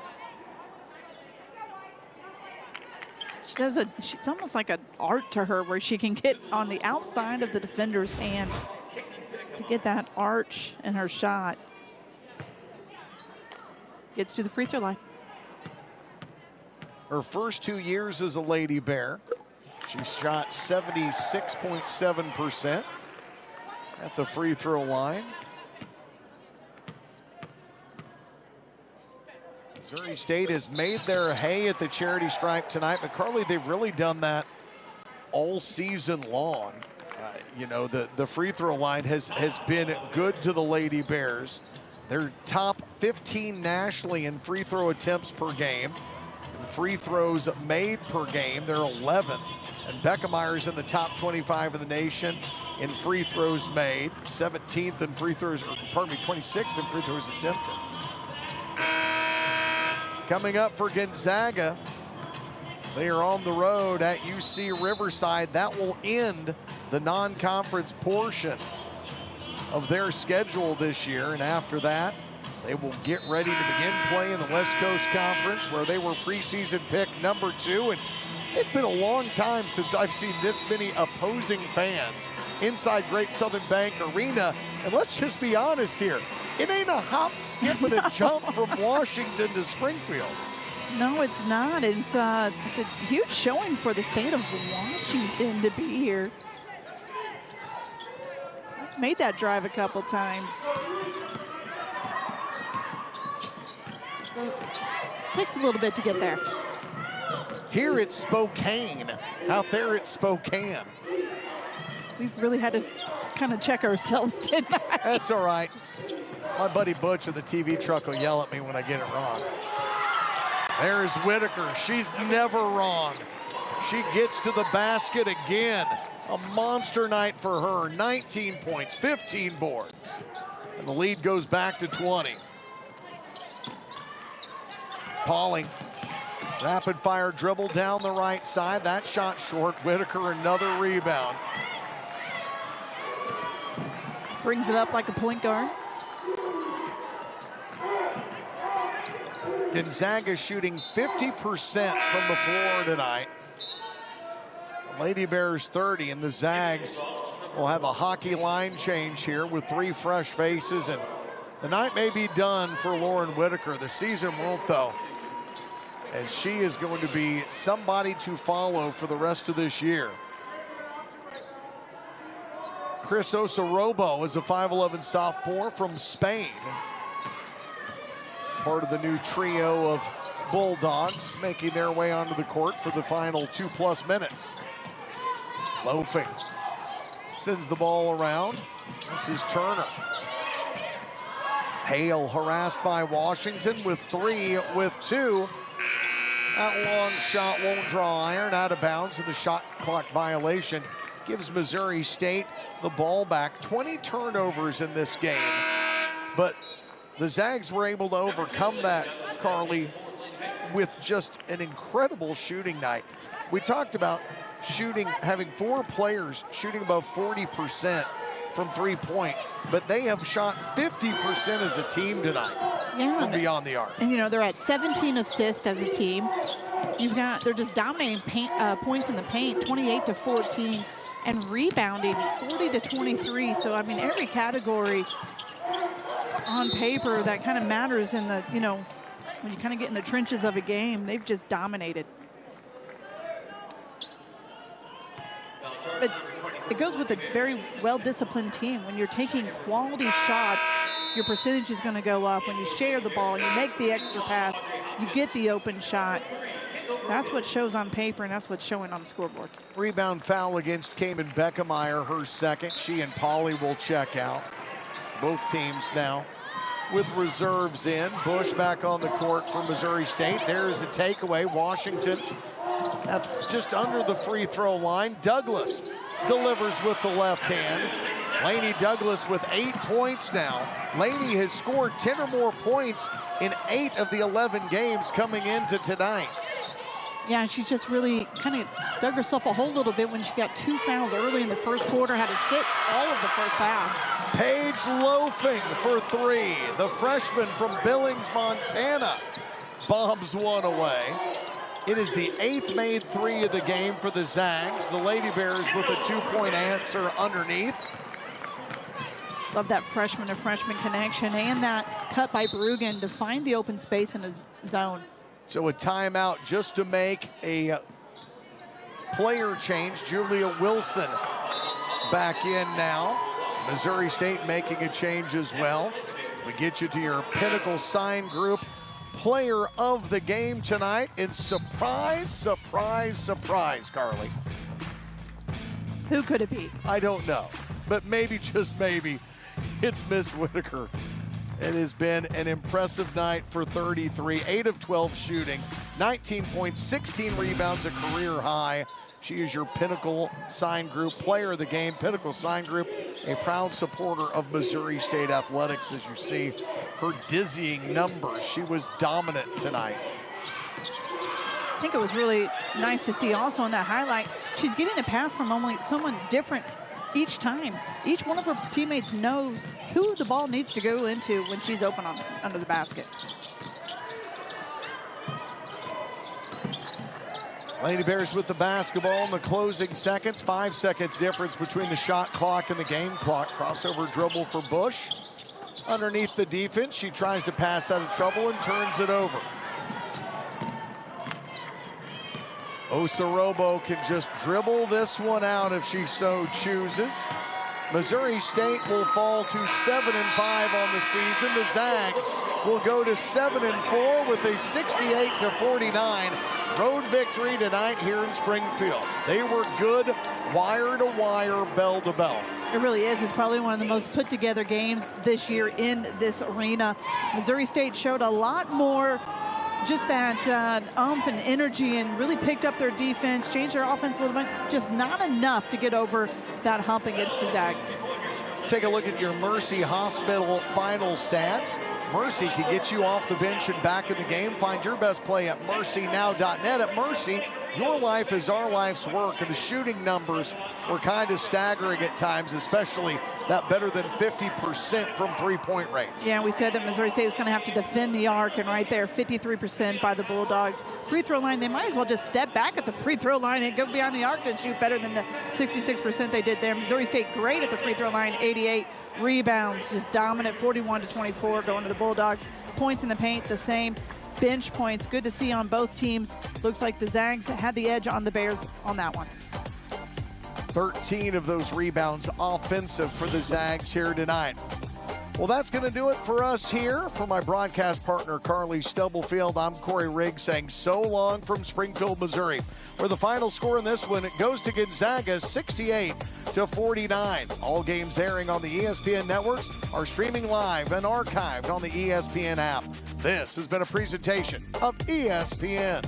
It's almost like an art to her where she can get on the outside of the defender's hand to get that arch in her shot. Gets to the free throw line. Her first 2 years as a Lady Bear, she shot 76.7% at the free throw line. Missouri State has made their hay at the charity stripe tonight, but Carly, they've really done that all season long. you know, the free throw line has been good to the Lady Bears. They're top 15 nationally in free throw attempts per game. And free throws made per game, they're 11th. And Beckemeyer's in the top 25 of the nation in free throws made, 17th in free throws, or pardon me, 26th in free throws attempted. Coming up for Gonzaga, they are on the road at UC Riverside. That will end the non-conference portion of their schedule this year, and after that, they will get ready to begin play in the West Coast Conference, where they were preseason pick number 2. And it's been a long time since I've seen this many opposing fans inside Great Southern Bank Arena. And let's just be honest here, it ain't a hop, skip, and a jump from Washington to Springfield. No, it's not. It's a huge showing for the state of Washington to be here. Made that drive a couple times. So it takes a little bit to get there. Here it's Spokane. Out there it's Spokane. We've really had to kind of check ourselves tonight. That's all right. My buddy Butch in the TV truck will yell at me when I get it wrong. There's Whitaker. She's never wrong. She gets to the basket again. A monster night for her. 19 points, 15 boards. And the lead goes back to 20. Pauling, rapid fire dribble down the right side. That shot short. Whitaker another rebound. Brings it up like a point guard. Gonzaga shooting 50% from the floor tonight. The Lady Bears 30, and the Zags will have a hockey line change here with 3 fresh faces, and the night may be done for Lauren Whitaker. The season won't, though, as she is going to be somebody to follow for the rest of this year. Chris Osorobo is a 5'11 sophomore from Spain. Part of the new trio of Bulldogs making their way onto the court for the final 2+ minutes. Loafing. Sends the ball around. This is Turner. Hale harassed by Washington with 3 with 2. That long shot won't draw iron, out of bounds, and the shot clock violation gives Missouri State the ball back. 20 turnovers in this game, but the Zags were able to overcome that, Carly, with just an incredible shooting night. We talked about having 4 players shooting above 40% from 3-point, but they have shot 50% as a team tonight from beyond the arc. And you know, they're at 17 assists as a team. They're just dominating points in the paint, 28-14, and rebounding 40-23. So I mean, every category on paper that kind of matters in the, you know, when you kind of get in the trenches of a game, they've just dominated. But it goes with a very well-disciplined team. When you're taking quality shots, your percentage is going to go up. When you share the ball, you make the extra pass, you get the open shot. That's what shows on paper, and that's what's showing on the scoreboard. Rebound foul against Cayman Beckemeyer, her second. She and Polly will check out. Both teams now with reserves in. Bush back on the court for Missouri State. There's a takeaway. Washington just under the free throw line. Douglas delivers with the left hand. Lainey Douglas with 8 points now. Lainey has scored 10 or more points in 8 of the 11 games coming into tonight. Yeah, she's just really kind of dug herself a hole a little bit when she got 2 fouls early in the first quarter, had to sit all of the first half. Paige loafing for 3. The freshman from Billings, Montana, bombs one away. It is the 8th made 3 of the game for the Zags. The Lady Bears with a 2-point answer underneath. Love that freshman to freshman connection and that cut by Brugan to find the open space in his zone. So a timeout just to make a player change. Julia Wilson back in now. Missouri State making a change as well. We get you to your Pinnacle Sign Group player of the game tonight. And surprise, surprise, surprise, Carly. Who could it be? I don't know, but maybe, just maybe, it's Miss Whitaker. It has been an impressive night for 33, 8 of 12 shooting, 19 points, 16 rebounds, a career high. She is your Pinnacle Sign Group Player of the Game. Pinnacle Sign Group, a proud supporter of Missouri State Athletics. As you see her dizzying numbers, she was dominant tonight. I think it was really nice to see also in that highlight, she's getting a pass from someone different each time. Each one of her teammates knows who the ball needs to go into when she's open under the basket. Lady Bears with the basketball in the closing seconds. 5 seconds difference between the shot clock and the game clock. Crossover dribble for Bush. Underneath the defense, she tries to pass out of trouble and turns it over. Osorobo can just dribble this one out if she so chooses. Missouri State will fall to 7-5 on the season. The Zags will go to 7-4 with a 68-49 road victory tonight here in Springfield. They were good wire to wire, bell to bell. It really is. It's probably one of the most put together games this year in this arena. Missouri State showed a lot more just that oomph and energy and really picked up their defense, changed their offense a little bit, just not enough to get over that hump against the Zags. Take a look at your Mercy Hospital final stats. Mercy can get you off the bench and back in the game. Find your best play at mercynow.net. At Mercy, your life is our life's work, and the shooting numbers were kind of staggering at times, especially that better than 50% from three-point range. Yeah, we said that Missouri State was going to have to defend the arc, and right there, 53% by the Bulldogs. Free throw line, they might as well just step back at the free throw line and go behind the arc and shoot better than the 66% they did there. Missouri State great at the free throw line, 88 rebounds, just dominant, 41-24 going to the Bulldogs. Points in the paint, the same. Bench points, good to see on both teams. Looks like the Zags had the edge on the Bears on that one. 13 of those rebounds offensive for the Zags here tonight. Well, that's going to do it for us here. For my broadcast partner, Carly Stubblefield, I'm Corey Riggs saying so long from Springfield, Missouri, where the final score in this one, it goes to Gonzaga, 68-49. All games airing on the ESPN networks are streaming live and archived on the ESPN app. This has been a presentation of ESPN.